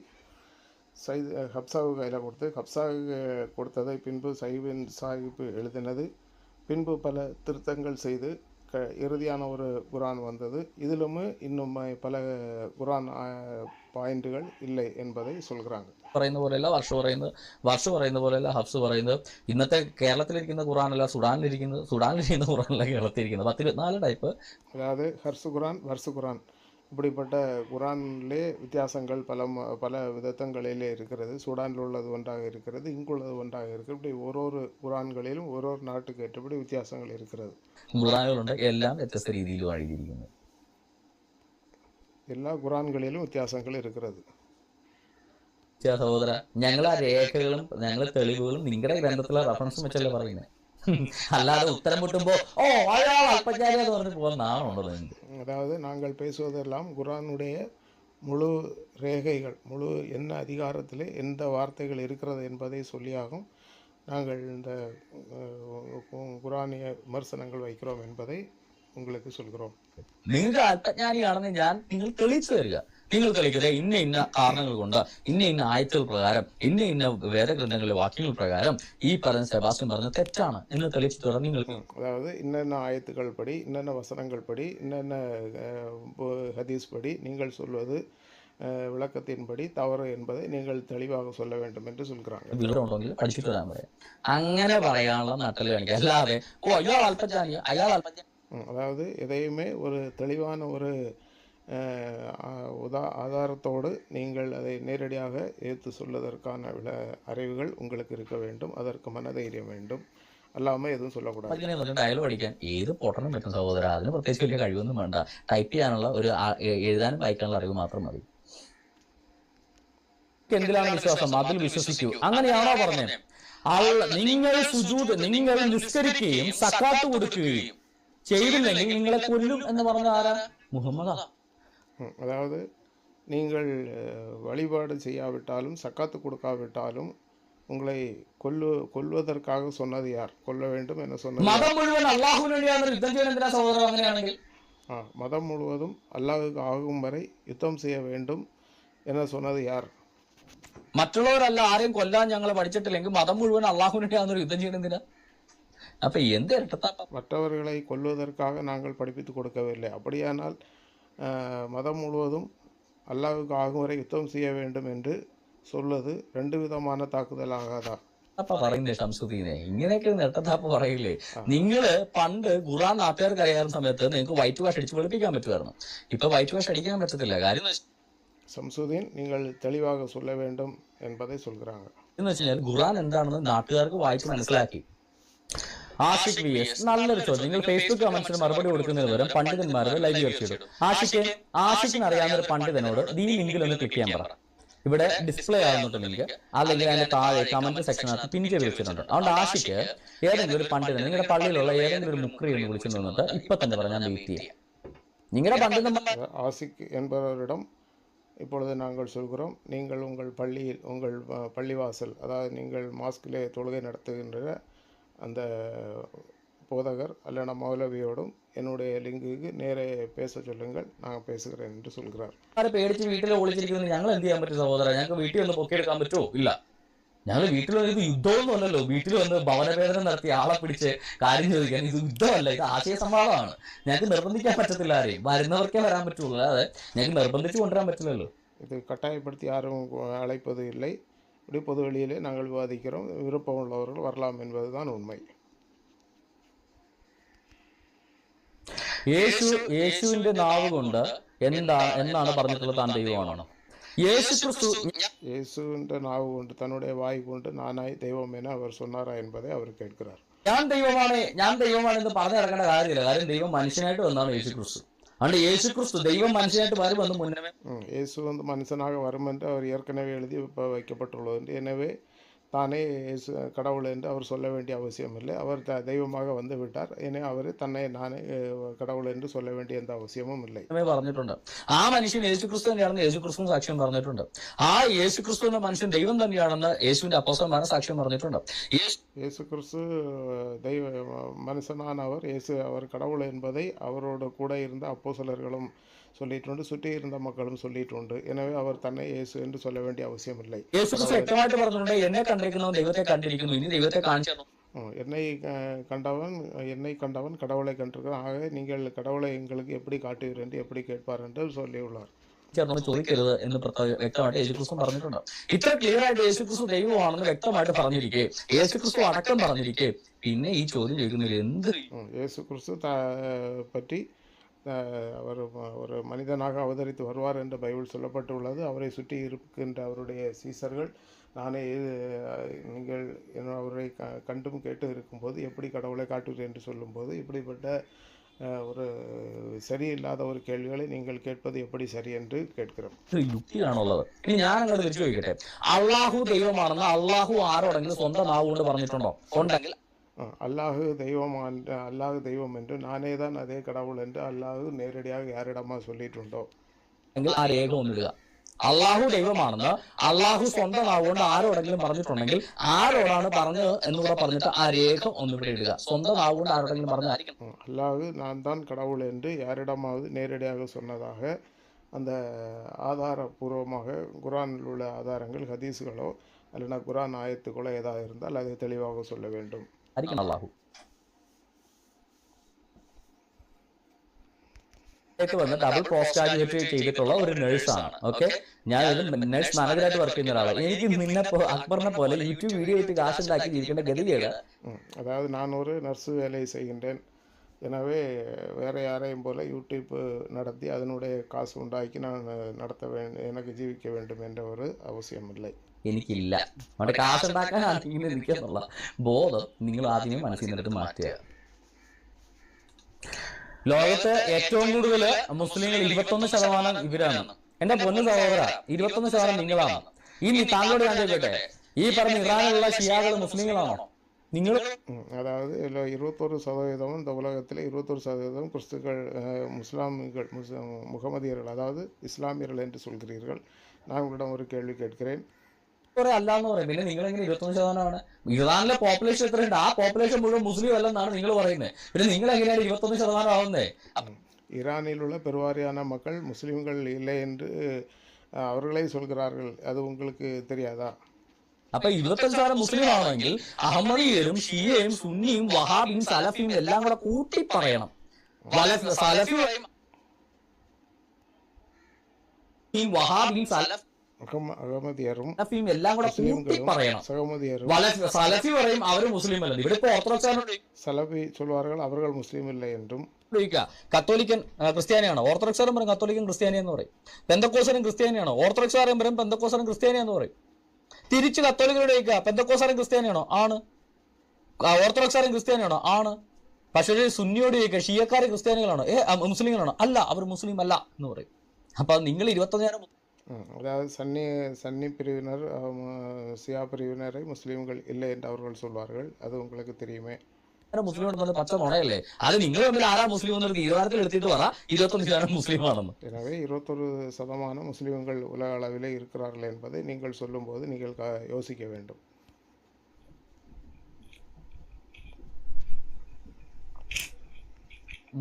ஹப்சாவுக்கு கையில் கொடுத்து, ஹப்சாவுக்கு கொடுத்ததை பின்பு சைபின் சாஹிப் எழுதினது, பின்பு பல திருத்தங்கள் செய்து இறுதியான ஒரு குரான் வந்தது. இதிலும் இன்னும் பல குரான் பாயிண்ட்டுகள் இல்லை என்பதை சொல்கிறாங்க. പറയുന്ന പോലെയല്ല വർഷ പറയുന്ന പോലെയല്ല ഹഫ്സ് പറയുന്നത്. ഇന്നത്തെ കേരളത്തിലിരിക്കുന്ന ഖുറാനല്ല സുഡാനിലിരിക്കുന്ന ഖുറാനല്ല കേരളത്തിലിരിക്കുന്നത്. 10-24 ടൈപ്പ്. அதாவது ஹர்சு குரான், வர்சு குரான் இப்படிப்பட்ட குரானிலே வித்தியாசங்கள் பல விதத்தங்களிலே இருக்கிறது. சூடானில் உள்ளது ஒன்றாக இருக்கிறது, இங்குள்ளது ஒன்றாக இருக்கிறது. இப்படி ஒரு குரான்களிலும் ஒரு நாட்டுக்கு ஏற்றபடி வித்தியாசங்கள் இருக்கிறது. ഖുറാനുകളുണ്ട്, എല്ലാം വ്യത്യസ്ത രീതിയിലുമാണ് എഴുതിയിരിക്കുന്നത്. எல்லா குரான்களிலும் வித்தியாசங்கள் இருக்கிறது. സഹോദര, ഞങ്ങൾ ആ രേഖകളും ഞങ്ങൾ തെളിവുകളും നിങ്ങളുടെ ഗ്രന്ഥത്തിലെ റഫറൻസും വെച്ചല്ലേ പറയുന്നത്. அல்லாத உத்தரம் முட்டும்போ அழகாக அல்பஜாரியா வந்து போன நானும். அதாவது நாங்கள் பேசுவதெல்லாம் குரானுடைய முழு ரேகைகள், முழு என்ன அதிகாரத்தில் எந்த வார்த்தைகள் இருக்கிறது என்பதை சொல்லியாகும் நாங்கள் இந்த குரானிய விமர்சனங்கள் வைக்கிறோம் என்பதை உங்களுக்கு சொல்கிறோம். നിങ്ങൾ അല്പജ്ഞാനിയാണെന്ന് നിങ്ങൾ തെളിയിച്ചു തരിക. നിങ്ങൾ തെളിയിക്കുക ഇന്ന കാരണങ്ങൾ കൊണ്ട്, ഇന്ന ആയത്തുകൾ പ്രകാരം, ഇന്ന വേദഗ്രന്ഥങ്ങളിലെ വാക്യങ്ങൾ പ്രകാരം ഈ പറഞ്ഞ സെബാസ്റ്റ്യൻ പറഞ്ഞ തെറ്റാണ് എന്ന് തെളിയിച്ചു തരാം നിങ്ങൾ. அதாவது இன்னென்ன ஆயத்துக்கள் படி, இன்னென்ன வசனங்கள் படி, இன்னென்ன ஹதீஸ் படி நீங்கள் சொல்வது விளக்கத்தின்படி தவறு என்பதை நீங்கள் தெளிவாக சொல்ல வேண்டும் என்று சொல்கிறாங்க. വിവരമുണ്ടെങ്കിൽ പഠിച്ചിട്ട് വരാൻ പറയാം. അങ്ങനെ പറയാനുള്ള നട്ടല് കാണിക്കുക. അല്ലാതെ അയാൾ അല്പജ്ഞാനി, അയാൾ അല്പജ്ഞാനി. அதாவது எதையுமே ஒரு தெளிவான ஒரு ஆதாரத்தோடு நீங்கள் அதை நேரடியாக எடுத்து சொல்வதற்கான அறிவுகள் உங்களுக்கு இருக்க வேண்டும். அதற்கு மனதைரியம் வேண்டும். അല്ലാതെ എതും சொல்லக்கூடாது. ഡയലോഗ് പഠിക്കാൻ ഏത് പൊട്ടണം പറ്റും സഹോദര. അതിന് പ്രത്യേകിച്ച് വലിയ കഴിവൊന്നും വേണ്ട. ടൈപ്പ് ചെയ്യാനുള്ള ഒരു എഴുതാനും വായിക്കാനുള്ള അറിവ് മാത്രം മതി. എന്തിലാണ് വിശ്വാസം? അതിൽ വിശ്വസിക്കൂ. അങ്ങനെയാണോ പറഞ്ഞത്? നിങ്ങൾ നിസ്കരിക്കുകയും സക്കാത്ത് കൊടുക്കുകയും ചെയ്തില്ലെങ്കിൽ നിങ്ങളെ കൊല്ലും എന്ന് പറഞ്ഞ ആരാ? മുഹമ്മദാ. அதாவது நீங்கள் வழிபாடு செய்யாவிட்டாலும் சக்காத்து கொடுக்காவிட்டாலும் உங்களை கொல்வதற்காக சொன்னது யார்? கொல்ல வேண்டும் என சொன்னது മതം മുഴുവൻ അല്ലാഹുവിന് വേണ്ടിയാണ് യുദ്ധം ചെയ്യുന്നത് സഹോദരൻ. അങ്ങനെയാണെങ്കിൽ மதம் முழுவதும் அல்லாஹ்வுக்கு ஆகும் வரை யுத்தம் செய்ய வேண்டும் என சொன்னது யார்? മറ്റുള്ളവരല്ല, ആരെയും കൊല്ലാൻ ഞങ്ങൾ പഠിച്ചിട്ടില്ലെങ്കിൽ മതം മുഴുവൻ അല്ലാഹുവിന് വേണ്ടിയാണ് യുദ്ധം ചെയ്യുന്നതിന്. அப்ப எந்த இரட்டத்தாப்பா? மற்றவர்களை கொல்வதற்காக நாங்கள் படிப்பித்து கொடுக்கவில்லை. அப்படியானால் மதம் முழுவதும் அல்லாஹ்வுக்கு ஆகும் வரை யுத்தம் செய்ய வேண்டும் என்று சொல்வது ரெண்டு விதமான தாக்குதல் ஆகாதா? പറയുന്നേ ഷംസുദ്ദീനെ, ഇങ്ങനെയൊക്കെ നെട്ടത്താപ്പ് പറയില്ലേ? നിങ്ങള് പണ്ട് ഖുറാൻ നാട്ടുകാർക്ക് അറിയാവുന്ന സമയത്ത് നിങ്ങൾക്ക് വൈറ്റ് വാഷ് അടിച്ച് വെളുപ്പിക്കാൻ പറ്റുമായിരുന്നു. ഇപ്പൊ വൈറ്റ് വാഷ് അടിക്കാൻ പറ്റത്തില്ല. കാര്യം ஷம்சுதீன் நீங்கள் தெளிவாக சொல்ல வேண்டும் என்பதை சொல்கிறாங்க. എന്ന് വെച്ചാൽ ഖുറാൻ എന്താണെന്ന് നാട്ടുകാർക്ക് വായിച്ച് മനസ്സിലാക്കി. ആഷിഖ് വി എസ്, നല്ലൊരു ചോദ്യം. നിങ്ങൾ ഫേസ്ബുക്ക് കമന്റ്സിന് മറുപടി കൊടുക്കുന്നതിന് പകരം പണ്ഡിതന്മാരുടെ ലൈവ് ചർച്ചയിടും. ആഷിഖിന് അറിയാവുന്ന ഒരു പണ്ഡിതനോട് ഈ ലിങ്കിൽ ഒന്ന് ക്ലിക്ക് ചെയ്യാൻ പറ. ഇവിടെ ഡിസ്പ്ലേ ആകുന്നുണ്ടെങ്കിൽ അല്ലെങ്കിൽ അതിന്റെ താഴെ കമന്റ് സെക്ഷനകത്ത് പിൻ ചെയ്ത് വെച്ചിട്ടുണ്ട്. അതുകൊണ്ട് ആഷിക്ക് ഏതെങ്കിലും ഒരു പണ്ഡിതൻ നിങ്ങളുടെ പള്ളിയിലുള്ള ഏതെങ്കിലും ഒരു മുക്രി എന്ന് വിളിച്ചു നിന്നിട്ട് ഇപ്പൊ തന്നെ പറഞ്ഞാൽ വെയിറ്റ് ചെയ്യാം. നിങ്ങളുടെ പണ്ഡിതൻ ஆசிக் என்பவரிடம் இப்பொழுது நாங்கள் சொல்கிறோம், நீங்கள் உங்கள் பள்ளியில் உங்கள் பள்ளிவாசல், அதாவது நீங்கள் மாஸ்கிலே தொழுகை நடத்துகின்ற அந்த போதகர் அல்லனா மௌலவியோடும் என்னுடைய லிங்குக்கு நேரே பேச சொல்லுங்கள், நான் பேசுகிறேன் என்று சொல்கிறார். പേടിച്ച് വീട്ടിൽ ഒളിച്ചിരിക്കുന്നത് ഞങ്ങൾ എന്ത് ചെയ്യാൻ പറ്റും സഹോദര? ഞങ്ങൾക്ക് വീട്ടിൽ ഒന്ന് പൊക്കിയെടുക്കാൻ പറ്റുമോ? ഇല്ല. ഞങ്ങൾ വീട്ടിൽ വന്നത് യുദ്ധമൊന്നും അല്ലല്ലോ. വീട്ടിൽ വന്ന് ഭവനവേദന നടത്തി ആളെ പിടിച്ച് കാര്യം ചോദിക്കാൻ ഇത് യുദ്ധമല്ല, ഇത് ആശയ സംവാദമാണ്. ഞങ്ങൾക്ക് നിർബന്ധിക്കാൻ പറ്റത്തില്ല ആരെയും. വരുന്നവർക്കേ വരാൻ പറ്റുള്ളൂ, അല്ലാതെ ഞങ്ങൾക്ക് നിർബന്ധിച്ച് കൊണ്ടുവരാൻ പറ്റില്ലല്ലോ. இது கட்டாயப்படுத்தி யாரும் அழைப்பது இல்லை. இப்படி பொது வெளியிலே நாங்கள் விவாதிக்கிறோம். விருப்பம் உள்ளவர்கள் வரலாம் என்பதுதான் உண்மை. യേശുവിന്റെ നാവ് കൊണ്ട് എന്നാണ് പറഞ്ഞിട്ടുള്ളത്? താൻ ദൈവമാണോ? இயேசுவின் நாவு கொண்டு, தன்னுடைய வாய் கொண்டு நானாய் தெய்வம் என அவர் சொன்னாரா என்பதை அவர் கேட்கிறார். ഞാൻ ദൈവമാണെന്ന് പറഞ്ഞു നടക്കേണ്ട കാര്യമില്ല. കാര്യം ദൈവം മനുഷ്യനായിട്ട് വന്നാണ് യേശു ക്രിസ്തു. അതുകൊണ്ട് യേശു ക്രിസ്തു ദൈവം മനുഷ്യനായിട്ട് വരുമെന്ന് മുന്നമേ இயேசு மனுஷனாக வரும் என்று அவர் ஏற்கனவே எழுதி வைக்கப்பட்டுள்ளது. எனவே தானே கடவுள் என்று அவர் சொல்ல வேண்டிய அவசியம் இல்லை. அவர் தெய்வமாக வந்து விட்டார். எனவே அவர் தன்னை நானே கடவுள் என்று சொல்ல வேண்டிய எந்த அவசியமும் இல்லை പറഞ്ഞിട്ടുണ്ട്. ആ മനുഷ്യൻ യേശുക്രിസ്തു തന്നെയാണെന്ന് യേശുക്രിസ്തു സാക്ഷ്യം പറഞ്ഞിട്ടുണ്ട്. ആ യേശുക്രിസ്തു എന്ന മനുഷ്യൻ ദൈവം തന്നെയാണെന്ന് യേശുവിന്റെ അപ്പോസ്തലന്മാർ സാക്ഷ്യം പറഞ്ഞിട്ടുണ്ട്. இயேசு கிறிஸ்து மனுஷனானவர், இயேசு அவர் கடவுள் என்பதை அவரோடு கூட இருந்த அப்போஸ்தலர்களும் சொல்லிட்டு சுற்றி இருந்த மக்களும் சொல்லிட்டு. எனவே அவர் தன்னை இயேசு என்று சொல்ல வேண்டிய அவசியம் இல்லை. യേശുക്രിസ്തു വ്യക്തമായിട്ട് പറഞ്ഞിട്ടുണ്ട്, എന്നെ കണ്ടിരിക്കുന്നവൻ ദൈവത്തെ കണ്ടിരിക്കുന്നു, ഇനി ദൈവത്തെ കാണിച്ചു. என்னை என்னை கண்டவன் கடவுளை கண்டிருக்கிறான். ஆகவே நீங்கள் கடவுளை எங்களுக்கு எப்படி காட்டுவீர் என்று எப்படி கேட்பார் என்று சொல்லியுள்ளார். ചേർന്ന് ചോദിക്കരുത് എന്ന് വ്യക്തമായിട്ട് യേശുക്രിസ്തു പറഞ്ഞിട്ടുണ്ട്. ഇത്ര ക്ലിയർ ആയിട്ട് യേശുക്രിസ്തു ദൈവമാണെന്ന് വ്യക്തമായിട്ട് പറഞ്ഞിരിക്കെ, യേശുക്രിസ്തു അടക്കം പറഞ്ഞിരിക്കെ, പിന്നെ ഈ ചോദ്യം ചോദിക്കുന്നതിൽ എന്ത്? യേശുക്രിസ്തു பற்றி அவர் ஒரு மனிதனாக அவதரித்து வருவார் என்று பைபிள் சொல்லப்பட்டுள்ளது. அவரை சுற்றி இருக்கின்ற அவருடைய சீசர்கள் நானே நீங்கள் அவரை கண்டும் கேட்டு இருக்கும்போது எப்படி கடவுளை காட்டுவீர் என்று சொல்லும்போது இப்படிப்பட்ட ஒரு சரியில்லாத ஒரு கேள்விகளை நீங்கள் கேட்பது எப்படி சரி என்று கேட்கிறோம். യുക്തിയാണുള്ളത്. ഇനി ഞാൻ അങ്ങോട്ട് തിരിച്ചു ചോദിക്കട്ടെ, അള്ളാഹു ദൈവമാണെന്ന് അള്ളാഹു ആരോടെങ്കിലും സ്വന്തം നാവ് കൊണ്ട് പറഞ്ഞിട്ടുണ്ടോ? ഉണ്ടെങ്കിൽ அல்லாஹு தெய்வம் என்று நானே தான் அதே கடவுள் என்று அல்லாஹு நேரடியாக யாரிடமா சொல்லிட்டுண்டோ? ആ രേഖ ഒന്നിടുക. അള്ളാഹു ദൈവമാണെന്ന് അള്ളാഹു സ്വന്തം നാവുകൊണ്ട് ആരോടെങ്കിലും പറഞ്ഞിട്ടുണ്ടെങ്കിൽ ആരോടാണ് പറഞ്ഞത് എന്നുകൂടെ പറഞ്ഞിട്ട് ആ രേഖ ഒന്നിവിടെ ഇടുക. സ്വന്തം നാവുകൊണ്ട് ആരോടെങ്കിലും പറഞ്ഞായിരിക്കും. அல்லாஹு நான் தான் கடவுள் என்று யாரிடமாவது நேரடியாக சொன்னதாக அந்த ஆதாரபூர்வமாக குரானில் உள்ள ஆதாரங்கள் ஹதீஸுகளோ அல்லனா குரான் ஆயத்துக்களோ ஏதாவது இருந்தால் அதை தெளிவாக சொல்ல வேண்டும். അള്ളാഹു വന്ന് ഡബിൾ പോസ്റ്റ് ഗ്രാജുവേറ്റ് ചെയ്തിട്ടുള്ള ഒരു നഴ്സാണ്. ഓക്കെ, ഞാൻ ഒരു നഴ്സ് മാനേജറായിട്ട് വർക്ക് ചെയ്യുന്ന ഒരാളാണ്. എനിക്ക് നിന്നെ അക്ബറിനെ പോലെ യൂട്യൂബ് വീഡിയോ ഇട്ട് കാശുണ്ടാക്കി ജീവിക്കേണ്ട ഗതികേട്. அதாவது நான் ஒரு நர்ஸு வேலை செய்கின்றேன். எனவே வேறு யாரையும் போல யூடியூப் நடத்தி அதனுடைய காசு உண்டாக்கி நான் எனக்கு ஜீவிக்க வேண்டும் என்ற ஒரு அவசியம் இல்லை. എനിക്കില്ല. അവിടെ കാശുണ്ടാക്കാൻ ആർക്കെങ്കിലും എനിക്കെന്നുള്ള ബോധം നിങ്ങൾ ആദ്യമേ മനസ്സിൽ നിന്നിട്ട് മാറ്റുക. ലോകത്ത് ഏറ്റവും കൂടുതൽ മുസ്ലിങ്ങൾ 21% ഇവരാണ്. എന്റെ പൊന്നു സഹോദര, 21% നിങ്ങളാണ്. ഇനി താങ്കളോട് ഞാൻ ചോദിക്കട്ടെ, ഈ പറഞ്ഞ ഇറാനിലുള്ള ഷിയാകൾ മുസ്ലിങ്ങളാണോ? നിങ്ങൾ அதாவது 21% இந்த உலகத்தில் 21% கிறிஸ்துக்கள் முஸ்லாமிகள் முகமதியர்கள் அதாவது இஸ்லாமியர்கள் என்று சொல்கிறீர்கள். நான் உங்களிடம் ஒரு கேள்வி கேட்கிறேன். അല്ല എന്ന് പറയും. പിന്നെ നിങ്ങൾ എങ്ങനെ 21%? ഇറാനിലെ പോപ്പുലേഷൻ എത്രയുണ്ട്? ആ പോപ്പുലേഷൻ മുഴുവൻ മുസ്ലിം അല്ലെന്നാണ് നിങ്ങൾ പറയുന്നത്. പിന്നെ നിങ്ങൾ എങ്ങനെയാണ് 21% ആവുന്നത്? ஈரானில் உள்ள பெருவாரியான மக்கள் முஸ்லீம்கள் இல்லை என்று அவர்களே சொல்கிறார்கள். அது உங்களுக்கு தெரியாதா? അപ്പൊ 25% മുസ്ലിം ആണെങ്കിൽ അഹമ്മദിയരും ഷിയയും സുന്നിയും വഹാബിയും സലഫിയും എല്ലാം കൂടെ കൂട്ടി പറയണം. സലഫി വഹാബിയും അഹമ്മദിയരും എല്ലാം കൂടെ കൂട്ടി പറയണം. സലഫി പറയും അവര് മുസ്ലിം അല്ല. ഇവിടെ ഇപ്പൊ ഓർത്തഡോക്സ് സലഫി சொல்வார்கள் அவர்கள் முஸ்லீம் இல்லை என்றும். കത്തോലിക്കൻ ക്രിസ്ത്യാനിയാണോ? ഓർത്തഡോക്സാരും പറയും കത്തോലിക്കൻ ക്രിസ്ത്യാനി എന്ന് പറയും. പെന്തക്കോസ്തരും ക്രിസ്ത്യാനിയാണോ? ഓർത്തഡോക്സാരും പറയും പെന്തക്കോസ്തരും ക്രിസ്ത്യാനിയാന്ന് പറയും. തിരിച്ച് കത്തോലിക്കരോട് ചോദിക്കുക, പെന്തക്കോസ്തരും ക്രിസ്ത്യാനിയാണോ? ആണ്. ഓർത്തഡോക്സാരും ക്രിസ്ത്യാനിയാണോ? ആണ്. പക്ഷേ സുന്നിയോട് ചോദിക്കുക, ഷിയക്കാരും ക്രിസ്ത്യാനികളാണോ? മുസ്ലിങ്ങളാണോ? അല്ല, അവർ മുസ്ലിം അല്ല എന്ന് പറയും. അപ്പൊ നിങ്ങൾ 25 அதாவது சன்னி பிரிவினர் சியா பிரிவினரை முஸ்லீம்கள் இல்லை என்று அவர்கள் சொல்வார்கள். அது உங்களுக்கு தெரியுமே. മുസ്ലിം പച്ച നുണയല്ലേ? അത് നിങ്ങൾ തമ്മിൽ ആരാ മുസ്ലിം എന്നൊരു തീരുമാനത്തിൽ എടുത്തിട്ട് പറ 21% മുസ്ലിമാണെന്ന്. எனவே 21% முஸ்லீம்கள் உலக அளவிலே இருக்கிறார்கள் என்பதை நீங்கள் சொல்லும்போது நீங்கள் யோசிக்க வேண்டும்.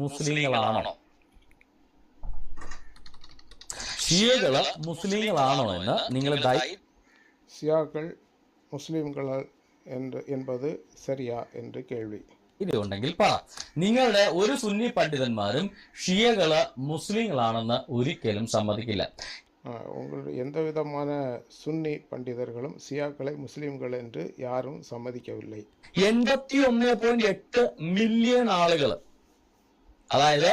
മുസ്ലിങ്ങളാണോ ഷിയകള് മുസ്ലിങ്ങളാണോ എന്ന് നിങ്ങൾ ഷിയാക്കൾ മുസ്ലിംകൾ என்பது சரியா என்று கேள்வி. ഇതുണ്ടെങ്കിൽ പറ. നിങ്ങളുടെ ഒരു സുന്നി പണ്ഡിതന്മാരും ഷിയകള് മുസ്ലിങ്ങളാണെന്ന് ഒരിക്കലും സമ്മതിക്കില്ല. உங்களுடைய எந்த விதமான சுன்னி பண்டிதர்களும் சியாக்களை முஸ்லிம்கள் என்று யாரும் சம்மதிக்கவில்லை. 81.8 മില്യൺ ആളുകൾ, അതായത്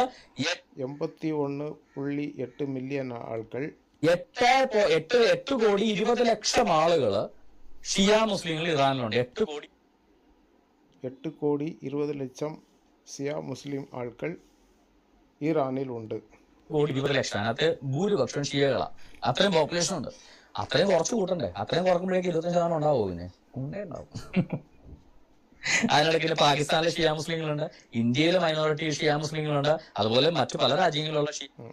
81.8 മില്യൺ ആൾക്കാർ, 8 കോടി 20 ലക്ഷം ആളുകൾ ഷിയ മുസ്ലിങ്ങൾ ഇറാനിലുണ്ട്. 8 കോടി 20 ലക്ഷം ഷിയ മുസ്ലിം ആൾക്കാർ ഇറാനിൽ ഉണ്ട്. 20 ലക്ഷം, അതിനകത്ത് ഭൂരിപക്ഷം ഷിയകളാണ്. അത്രയും പോപ്പുലേഷൻ ഉണ്ട്. അത്രയും കുറച്ച് കൂട്ടണ്ടേ? അത്രയും കുറക്കുമ്പോഴേക്ക് 25% ഉണ്ടാവുമോ? പിന്നെ ഉണ്ടാവും. അതിനിടയ്ക്ക് പാകിസ്ഥാനിലെ ഷിയ മുസ്ലിങ്ങളുണ്ട്, ഇന്ത്യയിലെ മൈനോറിറ്റി ഷിയ മുസ്ലിങ്ങളുണ്ട്, അതുപോലെ മറ്റു പല രാജ്യങ്ങളിലുള്ള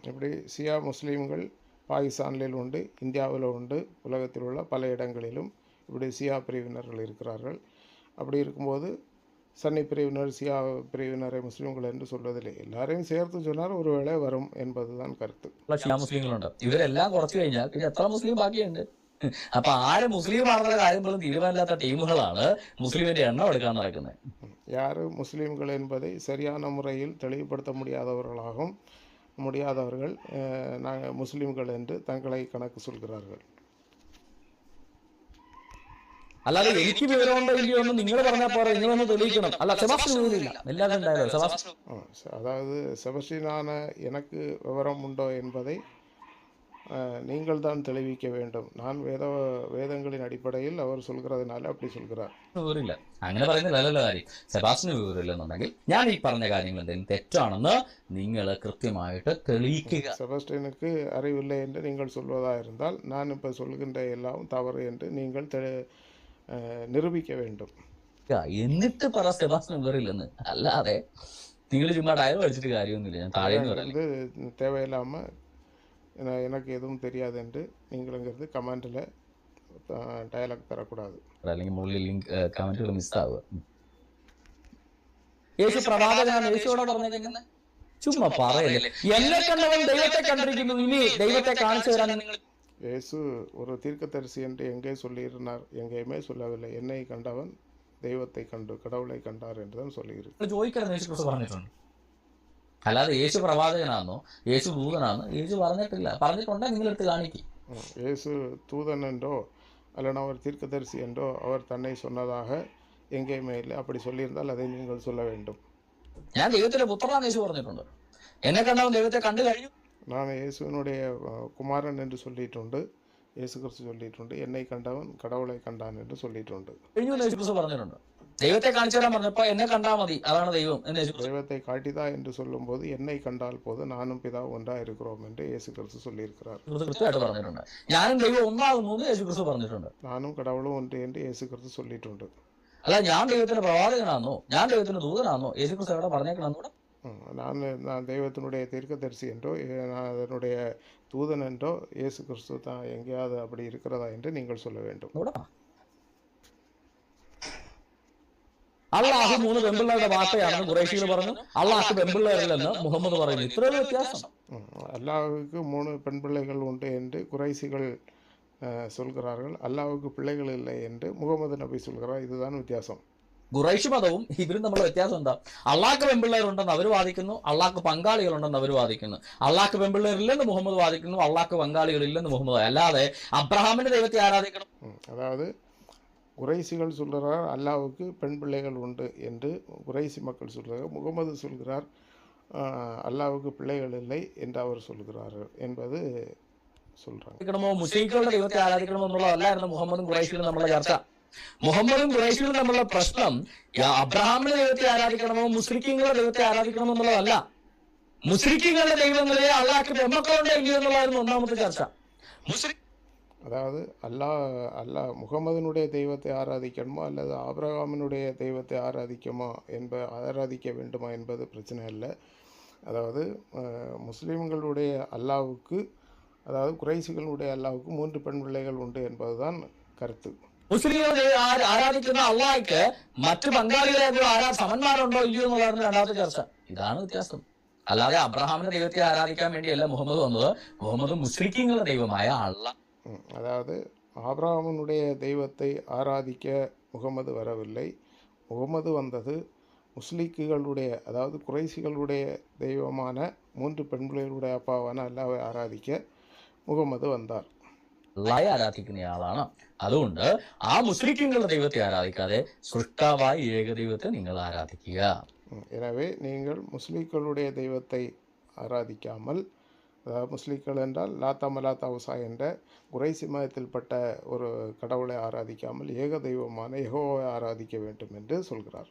இப்படி ஷியா முஸ்லீம்கள் பாகிஸ்தானிலும் உண்டு, இந்தியாவிலும் உண்டு, உலகத்தில் உள்ள பல இடங்களிலும் இப்படி ஷியா பிரிவினர்கள் இருக்கிறார்கள். அப்படி இருக்கும்போது சன்னி பிரிவினர் ஷியா பிரிவினரை முஸ்லீம்கள் என்று சொல்வதில்லை. எல்லாரையும் சேர்த்து சொன்னால் ஒரு வேளை வரும் என்பதுதான் கருத்து. ഷിയ മുസ്ലിങ്ങളുണ്ട്. ഇവരെല്ലാം കുറച്ചു കഴിഞ്ഞാൽ പിന്നെ എത്ര മുസ്ലിം ബാക്കിയുണ്ട്? അപ്പൊ ആര് മുസ്ലിം ആണെന്നുള്ള കാര്യം പോലും തീരുമാനമില്ലാത്ത ടീമുകളാണ് മുസ്ലിമിന്റെ എണ്ണം എടുക്കാൻ നടക്കുന്നത്. யார் முஸ்லீம்கள் என்பதை சரியான முறையில் தெளிவுபடுத்த முடியாதவர்கள் முஸ்லீம்கள் என்று தங்களை கணக்கு சொல்கிறார்கள். അല്ലാതെ എനിക്ക് വിവരമുണ്ടോ ഇല്ലയോ എന്ന് നിങ്ങൾ പറഞ്ഞാൽ പോരാ, നിങ്ങളൊന്ന് തെളിയിക്കണം. അല്ല, സെബാസ്റ്റ്യൻ വിവരമില്ല, എല്ലാവരും ഉണ്ടായാലോ സെബാസ്റ്റ്യൻ. அதாவது செபஸ்டினான எனக்கு விவரம் உண்டோ என்பதை நீங்கள் தான் தெளிவிக்க வேண்டும். நான் வேதங்களின் அடிப்படையில் அவர் சொல்கிறதுனால அப்படி சொல்கிறார். വിവരമില്ല, അങ്ങനെ പറയുന്നില്ലല്ലോ കാര്യം. സെബാസ്റ്റ്യന് വിവരമില്ലെന്നുണ്ടെങ്കിൽ ഞാൻ ഈ പറഞ്ഞ കാര്യങ്ങൾ എന്തെങ്കിലും തെറ്റാണെന്ന് നിങ്ങൾ കൃത്യമായിട്ട് തെളിയിക്കുക. செபஸ்டினுக்கு அறிவில்லை என்று நீங்கள் சொல்வதாக இருந்தால் நான் இப்போ சொல்கின்ற எல்லாம் தவறு என்று நீங்கள் நிரூபிக்க வேண்டும். എന്നിട്ട് പറ സെബാസ്റ്റ്യന് വിവരമില്ലെന്ന്. അല്ലാതെ നിങ്ങൾ ചുമ്മാ ഡയലോഗ് അടിച്ചിട്ട് കാര്യമൊന്നുമില്ല. ഞാൻ താഴെ தேவையில்லாமல் எனக்கு எதுவும் தெரியாது என்று நீங்களுங்கிறது கமெண்டில் டயலாக் தரக்கூடாது. അല്ലെങ്കിൽ മുകളിൽ ലിങ്ക് കമന്റുകൾ മിസ്സാവുക. യേശു പ്രവാചകനാണ്, യേശുവോടെ പറഞ്ഞേക്കുന്നത് ചുമ്മാ പറയല്ലേ. എന്നെ കണ്ടവൻ ദൈവത്തെ കണ്ടിരിക്കുന്നു, ഇനി ദൈവത്തെ കാണിച്ചു തരാൻ നിങ്ങൾ. இயேசு ஒரு தீர்க்கதரிசி என்று எங்கே சொல்லியிருந்தார்? எங்கேயுமே சொல்லவில்லை. என்னை கண்டவன் தெய்வத்தை கண்டு கடவுளை கண்டார் என்று தான் சொல்லியிருக்கு. ചോദിക്കണം, യേശു ക്രിസ്തു പറഞ്ഞിട്ടുണ്ട്. അല്ലാതെ യേശു പ്രവാചകനാണോ യേശു ദൂതനാണോ യേശു പറഞ്ഞിട്ടില്ല. പറഞ്ഞിട്ടുണ്ടെങ്കിൽ നിങ്ങൾ എടുത്ത് കാണിക്കും. യേശു தூதன் என்றோ அல்லனா அவர் தீர்க்கதரிசி என்றோ அவர் தன்னை சொன்னதாக எங்கேயுமே இல்லை. அப்படி சொல்லியிருந்தால் அதை நீங்கள் சொல்ல வேண்டும். ഞാൻ ദൈവത്തിന്റെ പുത്രനാണ് യേശു പറഞ്ഞിട്ടുണ്ട്. എന്നെ കണ്ടവൻ ദൈവത്തെ കണ്ടു കഴിഞ്ഞു. நான் இயேசுவினுடைய குமாரன் என்று சொல்லிയിട്ടുണ്ട്. യേശു ക്രിസ്തു சொல்லிയിട്ടുണ്ട്. என்னை கண்டவன் கடவுளை கண்டான் என்று சொல்லிയിട്ടുണ്ട്. കഴിഞ്ഞു യേശു ക്രിസ്തു പറഞ്ഞിട്ടുണ്ട്. ദൈവത്തെ കാണിച്ചു തരാൻ പറഞ്ഞപ്പോ എന്നെ കണ്ടാൽ മതി, അതാണ് ദൈവം എന്ന് യേശു. ദൈവത്തെ കാട്ടിതാ என்று சொல்லும்போது என்னை கண்டால் போதும் நானும் பிதாவும் ஒன்றாக இருக்கிறோம் என்று യേശു ക്രിസ്തു சொல்லியிருக்கிறார். കൃത്യമായിട്ട് പറഞ്ഞിട്ടുണ്ട്. ഞാനും ദൈവം ഒന്നാകുന്നു എന്ന് യേശു ക്രിസ്തു പറഞ്ഞിട്ടുണ്ട്. நானும் கடவுளும் ஒன்று என்று യേശു ക്രിസ്തു சொல்லிയിട്ടുണ്ട്. അല്ല, ഞാൻ ദൈവത്തിന്റെ പ്രവാചകനാണോ ഞാൻ ദൈവത്തിന്റെ ദൂതനാണോ യേശു ക്രിസ്തു എവിടെ പറഞ്ഞേക്കണമെന്നൂടെ. நான் தெய்வத்தினுடைய தீர்க்கதரிசி என்றோ நான் அதனுடைய தூதன் என்றோ இயேசு கிறிஸ்து தான் எங்கேயாவது அப்படி இருக்கிறதா என்று நீங்கள் சொல்ல வேண்டும். അള്ളാഹു 3 പെൺപിള്ളേരുടെ വാർത്തയാണെന്ന് ഖുറൈശികൾ പറഞ്ഞു. അള്ളാഹു പെൺപിള്ളേരില്ലെന്ന് മുഹമ്മദ് പറയുന്നു. ഇത്രയും വ്യത്യാസം. அல்லாஹுக்கு 3 பெண் பிள்ளைகள் உண்டு என்று குறைசிகள் சொல்கிறார்கள். அல்லாஹுக்கு பிள்ளைகள் இல்லை என்று முகமது நபி சொல்கிறார். இதுதான் வித்தியாசம். ഖുറൈശ് മതവും ഇവരും തമ്മിലുള്ള വ്യത്യാസം എന്താ? അള്ളാഹ്ക്ക് പെൺപിള്ളേരുണ്ടെന്ന് അവർ വാദിക്കുന്നു, അള്ളാഹ്ക്ക് പങ്കാളികളുണ്ടെന്ന് അവർ വാദിക്കുന്നു. അള്ളാഹ്ക്ക് പെൺപിള്ളേരില്ലെന്ന് മുഹമ്മദ് വാദിക്കുന്നു, അള്ളാഹ്ക്ക് പങ്കാളികളില്ലെന്ന് മുഹമ്മദ്. അല്ലാതെ അബ്രഹാമിന്റെ ദൈവത്തെ ആരാധിക്കണം. அதாவது குறைசிகள் சொல்கிறார் அல்லாஹ்வுக்கு பெண் பிள்ளைகள் உண்டு என்று குறைசி மக்கள் சொல்கிறார். முகமது சொல்கிறார் அல்லாஹ்வுக்கு பிள்ளைகள் இல்லை என்று அவர் சொல்கிறார் என்பது சொல்றாங்க. മുസ്ലിംകളുടെ ദൈവത്തെ ആരാധിക്കണമോ എന്നുള്ളതല്ലായിരുന്നു മുഹമ്മദും ഖുറൈശികളും തമ്മിലുള്ള ചർച്ച. മുഹമ്മദും ഖുറൈശികളും തമ്മിലുള്ള പ്രശ്നം അബ്രഹാമിന്റെ ദൈവത്തെ ആരാധിക്കണമോ മുസ്ലിങ്ങളുടെ ദൈവത്തെ ആരാധിക്കണമോ എന്നുള്ളതല്ല. മുസ്ലിങ്ങളുടെ ദൈവങ്ങളെ അള്ളാഹ്ക്ക് പെൺമക്കളുണ്ടോ ഇല്ലയോ എന്നുള്ളതായിരുന്നു ഒന്നാമത്തെ ചർച്ച. அதாவது அல்லாஹ் முகமதனுடைய தெய்வத்தை ஆராதிக்கணுமா அல்லது ஆபிரகாமினுடைய தெய்வத்தை ஆராதிக்க வேண்டுமா என்பது பிரச்சனை இல்லை. அதாவது முஸ்லீம்களுடைய அல்லாஹ்வுக்கு, அதாவது குறைசிகளுடைய அல்லாஹ்வுக்கு 3 பெண் பிள்ளைகள் உண்டு என்பதுதான் கருத்து. മുസ്ലിങ്ങളെ ആരാധിക്കുന്ന അള്ളാഹ്ക്ക് മറ്റു പങ്കാളികളെ സമന്മാരുണ്ടോ ഇല്ലയോ എന്നുള്ളതാണ് രണ്ടാമത്തെ ചർച്ച. ഇതാണ് വ്യത്യാസം. അല്ലാതെ അബ്രഹാമിന്റെ ദൈവത്തെ ആരാധിക്കാൻ വേണ്ടിയല്ല മുഹമ്മദ് വന്നത്. മുഹമ്മദ് മുസ്ലിങ്ങളുടെ ദൈവമായ അള്ളാഹ്, அதாவது ஆபிரகாமினுடைய தெய்வத்தை ஆராதிக்க முகமது வரவில்லை. முகமது வந்தது முஸ்லிக்குகளுடைய, அதாவது குறைசிகளுடைய தெய்வமான 3 பெண் பிள்ளைகளுடைய அப்பாவான அல்லாஹ்வை ஆராதிக்க முகமது வந்தார். അള്ളാഹെ ആരാധിക്കുന്നയാളാണ്. അതുകൊണ്ട് ആ മുസ്ലിങ്ങളുടെ ദൈവത്തെ ആരാധിക്കാതെ സൃഷ്ടാവായ ഏകദൈവത്തെ നിങ്ങൾ ആരാധിക്കുക. எனவே நீங்கள் முஸ்லிக்களுடைய தெய்வத்தை ஆராதிக்காமல், அதாவது முஸ்லிக்கள் என்றால் லாத்தா மலாத்தா உசா என்ற குறைசி மதத்தில்பட்ட ஒரு கடவுளை ஆராதிக்காமல் ஏக தெய்வமான யெகோவாவை ஆராதிக்க வேண்டும் என்று சொல்கிறார்.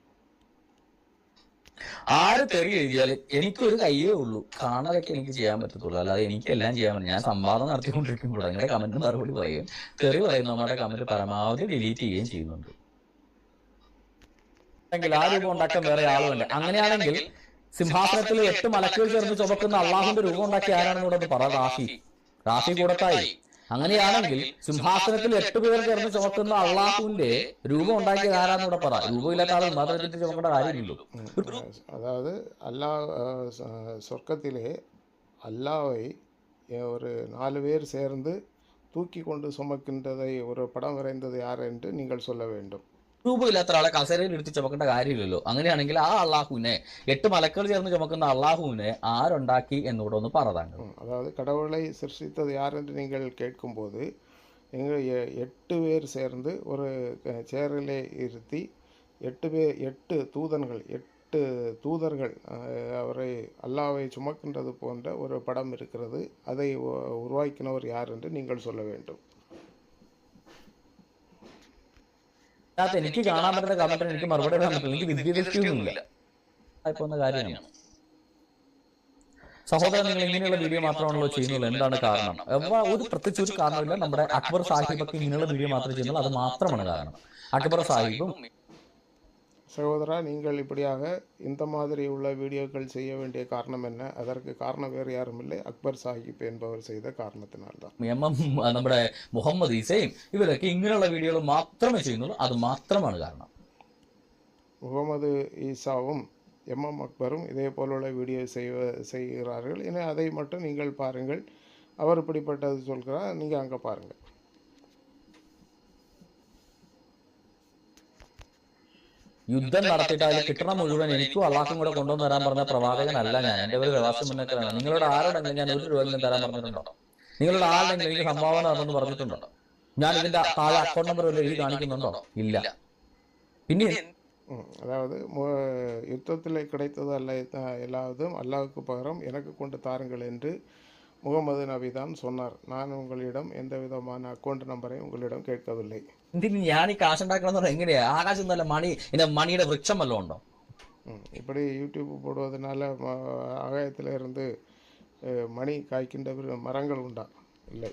ആര് തെറി എഴുതിയാൽ എനിക്കൊരു കയ്യേ ഉള്ളൂ, കാണാതൊക്കെ എനിക്ക് ചെയ്യാൻ പറ്റത്തുള്ളൂ. അല്ലാതെ എനിക്കെല്ലാം ചെയ്യാൻ പറ്റും. ഞാൻ സംവാദം നടത്തിക്കൊണ്ടിരിക്കുമ്പോൾ നിങ്ങളുടെ കമന്റ് മറുപടി പറയുകയും തെറി പറയുന്ന നമ്മുടെ കമന്റ് പരമാവധി ഡിലീറ്റ് ചെയ്യുകയും ചെയ്യുന്നുണ്ട്. ആ രൂപം ഉണ്ടാക്കാൻ വേറെ ആളുമല്ല. അങ്ങനെയാണെങ്കിൽ സിംഹാസനത്തിൽ 8 മലക്കുകൾ ചേർന്ന് ചുമക്കുന്ന അള്ളാഹുവിന്റെ രൂപം ഉണ്ടാക്കിയ ആരാണെന്ന് ഇവിടെ പറ. റാഫി കൂടത്തായി. അങ്ങനെയാണെങ്കിൽ സിംഹാസനത്തിൽ 8 പേർ ചേർന്ന് ചുമക്കുന്ന അള്ളാഹുവിന്റെ രൂപം ഉണ്ടാക്കിയത് ആരാന്ന് ഇവിടെ പറ. രൂപമില്ലാത്ത ആൾ മാത്രം ചുമക്കേണ്ട കാര്യമില്ലല്ലോ. அதாவது அல்லாஹ் சொர்க்கத்திலே அல்லாஹ்வை ஒரு 4 பேர் சேர்ந்து தூக்கி கொண்டு சுமக்கின்றதை ஒரு படம் வரைந்தது யார் என்று நீங்கள் சொல்ல வேண்டும். രൂപമില്ലാത്ത ഒരാളെ കസേരയിൽ എടുത്ത് ചുമക്കേണ്ട കാര്യമില്ലല്ലോ. അങ്ങനെയാണെങ്കിൽ ആ അള്ളാഹുവിനെ 8 മലക്കൾ ചേർന്ന് ചുമക്കുന്ന അള്ളാഹുവിനെ ആരുണ്ടാക്കി എന്നൂടെ ഒന്ന് പറതാങ്കൾ. அதாவது கடவுளை சிருஷ்டித்தது யார் என்று நீங்கள் கேட்கும்போது நீங்கள் 8 பேர் சேர்ந்து ஒரு சேரிலே இருத்தி 8 தூதர்கள் அவரை அல்லாவை சுமக்கின்றது போன்ற ஒரு படம் இருக்கிறது. அதை உருவாக்கினவர் யார் என்று நீங்கள் சொல்ல வேண்டும். എനിക്ക് കാണാൻ പറ്റുന്ന കമന്റിന് എനിക്ക് മറുപടി പറയാൻ പറ്റില്ല. എനിക്ക് വിദ്യാഭ്യാസമൊന്നുമില്ല. പോകുന്ന കാര്യമാണ്. സഹോദരൻ, നിങ്ങൾ ഇങ്ങനെയുള്ള വീഡിയോ മാത്രമാണല്ലോ ചെയ്യുന്നത്, എന്താണ് കാരണം? ഒരു പ്രത്യേകിച്ച് ഒരു കാരണമില്ല. നമ്മുടെ അക്ബർ സാഹിബൊക്കെ ഇങ്ങനെയുള്ള വീഡിയോ മാത്രം ചെയ്യുന്നത്, അത് മാത്രമാണ് കാരണം. അക്ബർ സാഹിബും சகோதரா, நீங்கள் இப்படியாக இந்த மாதிரி உள்ள வீடியோக்கள் செய்ய வேண்டிய காரணம் என்ன? அதற்கு காரணம் வேறு யாரும் இல்லை, அக்பர் சாஹிப் என்பவர் செய்த காரணத்தினால்தான். നമ്മുടെ മുഹമ്മദ് ഈസയും ഇവരൊക്കെ ഇങ്ങനെയുള്ള വീഡിയോകൾ മാത്രമേ ചെയ്യുന്നുള്ളൂ, അത് മാത്രമാണ് കാരണം. முகமது ஈசாவும் அக்பரும் இதே போலுள்ள வீடியோ செய்கிறார்கள். ஏன்னா அதை மட்டும் நீங்கள் பாருங்கள். அவர் இப்படிப்பட்டது சொல்கிறார், நீங்கள் அங்கே பாருங்கள். യുദ്ധം നടത്തിയിട്ട് അതിൽ കിട്ടണ മുഴുവൻ എനിക്കും അള്ളാഹും കൂടെ കൊണ്ടുവന്ന് തരാൻ പറഞ്ഞ പ്രവാചകനല്ല ഞാൻ. എൻ്റെ ഒരു വ്യവസ്ഥ മുന്നേറ്റമാണ്. നിങ്ങളുടെ ആരോടെങ്കിലും ഞാൻ 1 രൂപയെങ്കിലും തരാൻ പറഞ്ഞിട്ടുണ്ടോ? നിങ്ങളുടെ ആരുടെങ്കിലും എനിക്ക് സംഭാവന തന്നെന്ന് പറഞ്ഞിട്ടുണ്ടോ? ഞാൻ ഇതിന്റെ താഴെ അക്കൗണ്ട് നമ്പർ വല്ല എഴുതി കാണിക്കുന്നുണ്ടോ? ഇല്ല. പിന്നെ அதாவது யுத்தத்தில் கிடைத்தது அல்ல எல்லாவதும் அல்லாஹ்வுக்கு பகரம் எனக்கு கொண்டு தாருங்கள் என்று முகமது நபி தான் சொன்னார். நான் உங்களிடம் எந்த விதமான அக்கௌண்ட் நம்பரை உங்களிடம் கேட்கவில்லை. എന്തിന് ഞാൻ ഈ കാശുണ്ടാക്കണമെന്ന് എങ്ങനെയാ? ആകാശം നല്ല മണിയുടെ വൃക്ഷം വല്ലതും ഉണ്ടോ? இப்படி யூடியூப் போடுவதனால ஆகாயத்தில் இருந்து மணி காய்க்கின்ற மரங்கள் உண்டா? இல்லை.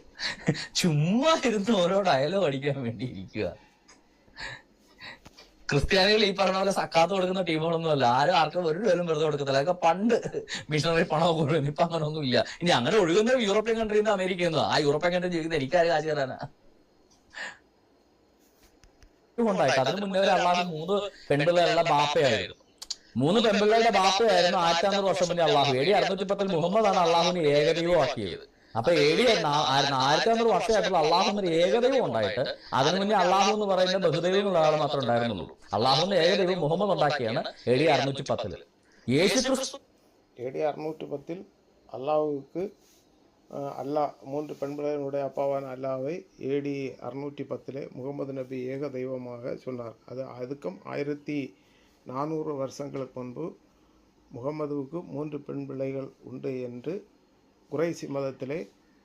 ചുമ്മാ ഇരുന്ന് ഓരോ ഡയലോഗ് അടിക്കാൻ വേണ്ടി ഇരിക്കുക. ക്രിസ്ത്യാനികൾ ഈ പറഞ്ഞ പോലെ സക്കാത്ത് കൊടുക്കുന്ന ടീമുകളൊന്നും അല്ല. ആർക്കും 1 രൂപയിലും വെറുതെ കൊടുക്കത്തില്ല. അതൊക്കെ പണ്ട് മിഷണറി പണമൊക്കെ കൊടുക്കുന്നു. ഇപ്പൊ അങ്ങനൊന്നും ഇല്ല. ഇനി അങ്ങനെ ഒഴുകുന്ന യൂറോപ്യൻ കൺട്രിയിൽ നിന്ന് അമേരിക്കയിൽ നിന്നോ? ആ യൂറോപ്യൻ കൺട്രി ജീവിക്കുന്ന എനിക്കാര് കാശ് തരാനാ? ഉണ്ടായിട്ട് അതിന് മുന്നേ ഒരു അള്ളാഹു 3 പെൺപിള്ളേരുടെ ബാപ്പയായിരുന്നു. 3 പെൺപിള്ളേരുടെ ബാപ്പയായിരുന്നു 1500 വർഷം മുന്നേ അള്ളാഹു. AD 610 മുഹമ്മദാണ് അള്ളാഹുവിനെ ഏകദൈവം ആക്കിയത്. അപ്പൊ AD 1500 വർഷമായിട്ടുള്ള അള്ളാഹുവിന് ഏകദൈവം ഉണ്ടായിട്ട് അതിന് മുന്നേ അള്ളാഹു എന്ന് പറയുന്ന ബഹുദൈവം എന്നുള്ള ആൾ മാത്രമേ ഉണ്ടായിരുന്നുള്ളൂ. അള്ളാഹുവിന്റെ ഏകദൈവം മുഹമ്മദ് ഉണ്ടാക്കിയാണ് AD 610. യേശു ക്രിസ്തു AD 610 அல்லாஹ்வுக்கு அல்லாஹ் 3 பெண்களுடைய அப்பாவான அல்லாஹ்வை AD 610 முகமது நபி ஏக தெய்வமாக சொன்னார். அதுக்கும் 1400 வருஷங்களுக்கு முன்பு முகமதுவுக்கு 3 பெண் பிள்ளைகள் உண்டு என்று குறைசி மதத்திலே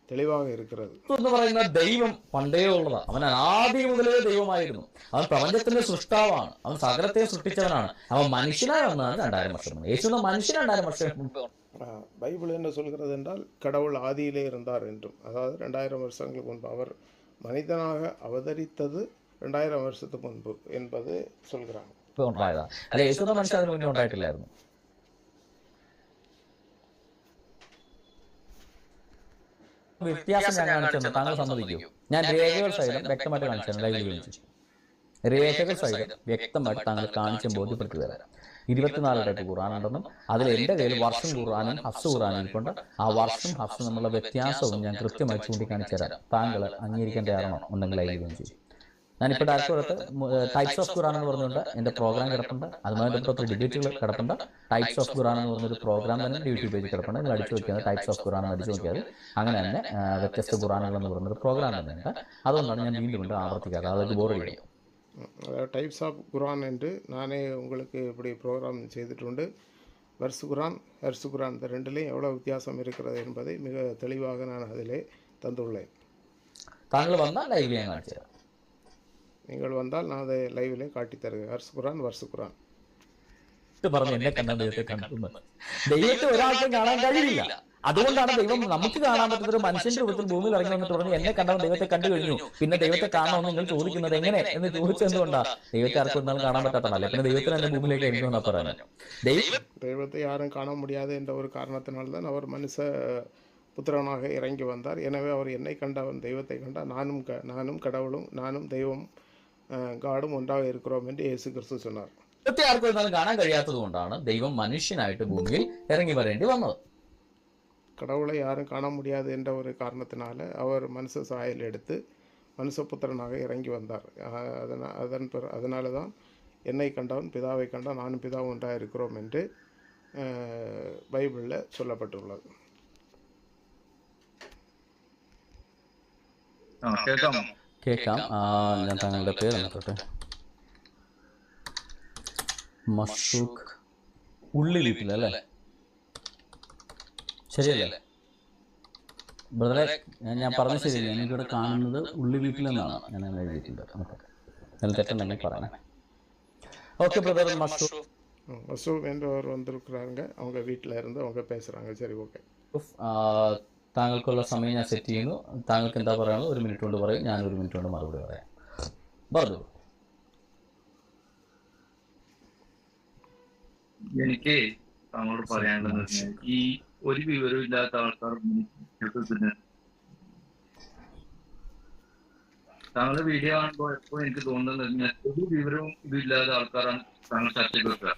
തെളിവാக இருக்கிறது. എന്ന് പറയുന്ന ദൈവം പണ്ടേ ഉള്ളതാണ്. അവൻ ആദ്യം മുതലേ ദൈവമായിരുന്നു. അവൻ പ്രപഞ്ചത്തിന്റെ സൃഷ്ടാവാണ്. അവൻ സകലത്തെ സൃഷ്ടിച്ചവനാണ്. അവൻ മനുഷ്യനായി വന്നതാണ് 2000 വർഷം മുമ്പ്. യേശു മനുഷ്യൻ 2000 വർഷം മുമ്പ്. பைபிள் என்ன சொல்கிறது என்றால் கடவுள் ஆதியிலே இருந்தார் என்றும், அதாவது 2000 வருஷங்களுக்கு முன்பு அவர் மனிதனாக அவதரித்தது 2000 வருஷத்துக்கு முன்பு என்பது சொல்கிறாங்க. ഇപ്പൊ ഉണ്ടായതാ. അല്ല, യേശു മനുഷ്യൻ അതിന് മുന്നേ ഉണ്ടായിട്ടില്ലായിരുന്നു. വ്യത്യാസം ഞാൻ കാണിച്ചെന്ന് താങ്കൾ സമ്മതിക്കൂ? ഞാൻ രേഖകൾ സഹിതം വ്യക്തമായിട്ട് കാണിച്ചു. ലൈവ് കാണിച്ചു. രേഖകൾ സഹിതം വ്യക്തമായിട്ട് താങ്കൾ കാണിച്ച ബോധ്യപ്പെടുത്തി തരാം. 24 ഖുർആനുണ്ടെന്നും അതിൽ എൻ്റെ കയ്യിൽ വർഷം ഖുർആനും ഹഫ്സ് ഖുർആനും ഇരിപ്പുണ്ട്. ആ വർഷം ഹഫ്സ് നമ്മളുടെ വ്യത്യാസവും ഞാൻ കൃത്യമായി ചൂണ്ടിക്കാണിച്ചു തരാം. താങ്കൾ അംഗീകരിക്കാൻ തയ്യാറാണോ? ഉണ്ടെങ്കിൽ ലൈവ് കാണിച്ചു. ഞാനിപ്പോൾ ഡയറക്ടറടുത്ത് ടൈപ്സ് ഓഫ് ഖുർആൻ എന്ന് പറഞ്ഞുകൊണ്ട് എൻ്റെ പ്രോഗ്രാം കിടപ്പുണ്ട്. അതുമായി ബന്ധപ്പെട്ട ഡിബേറ്റുകൾ കിടപ്പുണ്ട്. ടൈപ്സ് ഓഫ് ഖുർആൻ എന്ന് പറഞ്ഞൊരു പ്രോഗ്രാം തന്നെ യൂട്യൂബ് പേജിൽ കിടപ്പുണ്ട്. നിങ്ങൾ അടിച്ചു നോക്കിയാൽ ടൈപ്സ് ഓഫ് ഖുർആൻ അടിച്ചു നോക്കിയാൽ അങ്ങനെ തന്നെ വ്യത്യസ്ത ഖുർആനുകൾ എന്ന് പറഞ്ഞൊരു പ്രോഗ്രാം തന്നെയുണ്ട്. അതുകൊണ്ടാണ് ഞാൻ വീണ്ടും കൊണ്ട് ആവർത്തിക്കാറ്. അതൊക്കെ ബോറടിക്കും. டைப்ஸ் ஆஃப் குரான் என்று நானே உங்களுக்கு இப்படி ப்ரோக்ராம் செய்துட்டு வர்ஸ் குரான் ஹர்ஸ் குரான் இந்த ரெண்டுலேயும் எவ்வளோ வித்தியாசம் இருக்கிறது என்பதை மிக தெளிவாக நான் அதிலே தந்துள்ளேன். தாங்கள் வந்தால் லைவ் காணிச்சு தരാം. நீங்கள் வந்தால் நான் அதை லைவிலே காட்டித் தருவேன். ഹർസ് ഖുറാൻ വർസ് ഖുറാൻ പറഞ്ഞ് എന്നെ കണ്ട ദൈവത്തെ കണ്ടു. ദൈവത്തെ ഒരാൾക്കും കാണാൻ കഴിയില്ല. അതുകൊണ്ടാണ് ദൈവം നമുക്ക് കാണാൻ പറ്റുന്ന ഒരു മനുഷ്യന്റെ രൂപത്തിൽ ഭൂമിയിൽ ഇറങ്ങി വന്നിട്ട് പറഞ്ഞു എന്നെ കണ്ടവൻ ദൈവത്തെ കണ്ടു കഴിഞ്ഞു, പിന്നെ ദൈവത്തെ കാണണമെന്ന് നിങ്ങൾ ചോദിക്കുന്നത് എങ്ങനെ എന്ന് ചോദിച്ചെന്തുകൊണ്ടാണ്? ദൈവത്തെ ആർക്കും ഒന്നാലും കാണാൻ പറ്റാത്തതല്ല. പിന്നെ ദൈവത്തിന് എന്റെ ഭൂമിയിലേക്ക് ഇറങ്ങി വന്നാൽ പറഞ്ഞു ദൈവത്തെ ആരും കാണാൻ முடியாது என்ற ஒரு காரணத்தினால்தான் அவர் மனுஷ புத்திரனாக இறங்கி வந்தார். எனவே அவர் என்னை கண்டவன் தெய்வத்தை கண்டார். நானும் கடவுளும் நானும் தெய்வம் காடும் ஒன்றாக இருக்கிறோம் என்று இயேசு கிறிஸ்து சொன்னார். ദൈവത്തെ ആർക്കും ഒന്നാലും കാണാൻ കഴിയാത്തത് കൊണ്ടാണ് ദൈവം മനുഷ്യനായിട്ട് ഭൂമിയിൽ ഇറങ്ങി വരേണ്ടി വന്നത്. கடவுளை யாரும் காண முடியாது என்ற ஒரு காரணத்தினால அவர் மனுஷ சாயல் எடுத்து மனுஷபுத்திரனாக இறங்கி வந்தார். அதனால தான் என்னை கண்டவன் பிதாவை கண்டான், நானும் பிதாவும் ஒன்றாக இருக்கிறோம் என்று ബൈബിളിൽ சொல்லப்பட்டுள்ளது. കേൾക്കാം. ഞാൻ താങ്കളുടെ പേര് നോക്കട്ടെ. മഷൂഖ് ഉള്ളി വീട്ടിലല്ലേ? ശരിയല്ലേ ബ്രദറെ? ഞാൻ പറഞ്ഞ ശരിയല്ലേ? എനിക്കിവിടെ കാണുന്നത് ഉള്ളി വീട്ടിലെന്നാണ് ഞാൻ എഴുതിയിട്ടുണ്ട്. അതിൽ തെറ്റുണ്ടെങ്കിൽ പറയണേ. Okay brother. மசூ என்பவர் வந்திருக்கிறாங்க, அவங்க வீட்டில் இருந்து அவங்க பேசுகிறாங்க. சரி, ஓகே. താങ്കൾക്കുള്ള സമയം ഞാൻ സെറ്റ് ചെയ്യുന്നു. താങ്കൾക്ക് എന്താ പറയാനുള്ളത് 1 മിനിറ്റ് കൊണ്ട് പറയും, ഞാൻ 1 മിനിറ്റ് കൊണ്ട് മറുപടി പറയാം. പറഞ്ഞു. എനിക്ക് താങ്കളോട് പറയാനുള്ളത് ഈ ഒരു വിവരവും ഇല്ലാത്ത ആൾക്കാർ താങ്കളുടെ വീഡിയോ കാണുമ്പോൾ എപ്പോഴും എനിക്ക് തോന്നുന്നത് ഒരു വിവരവും ഇതില്ലാത്ത ആൾക്കാരാണ് താങ്കൾ ചർച്ചയ്ക്ക് വെക്കുക.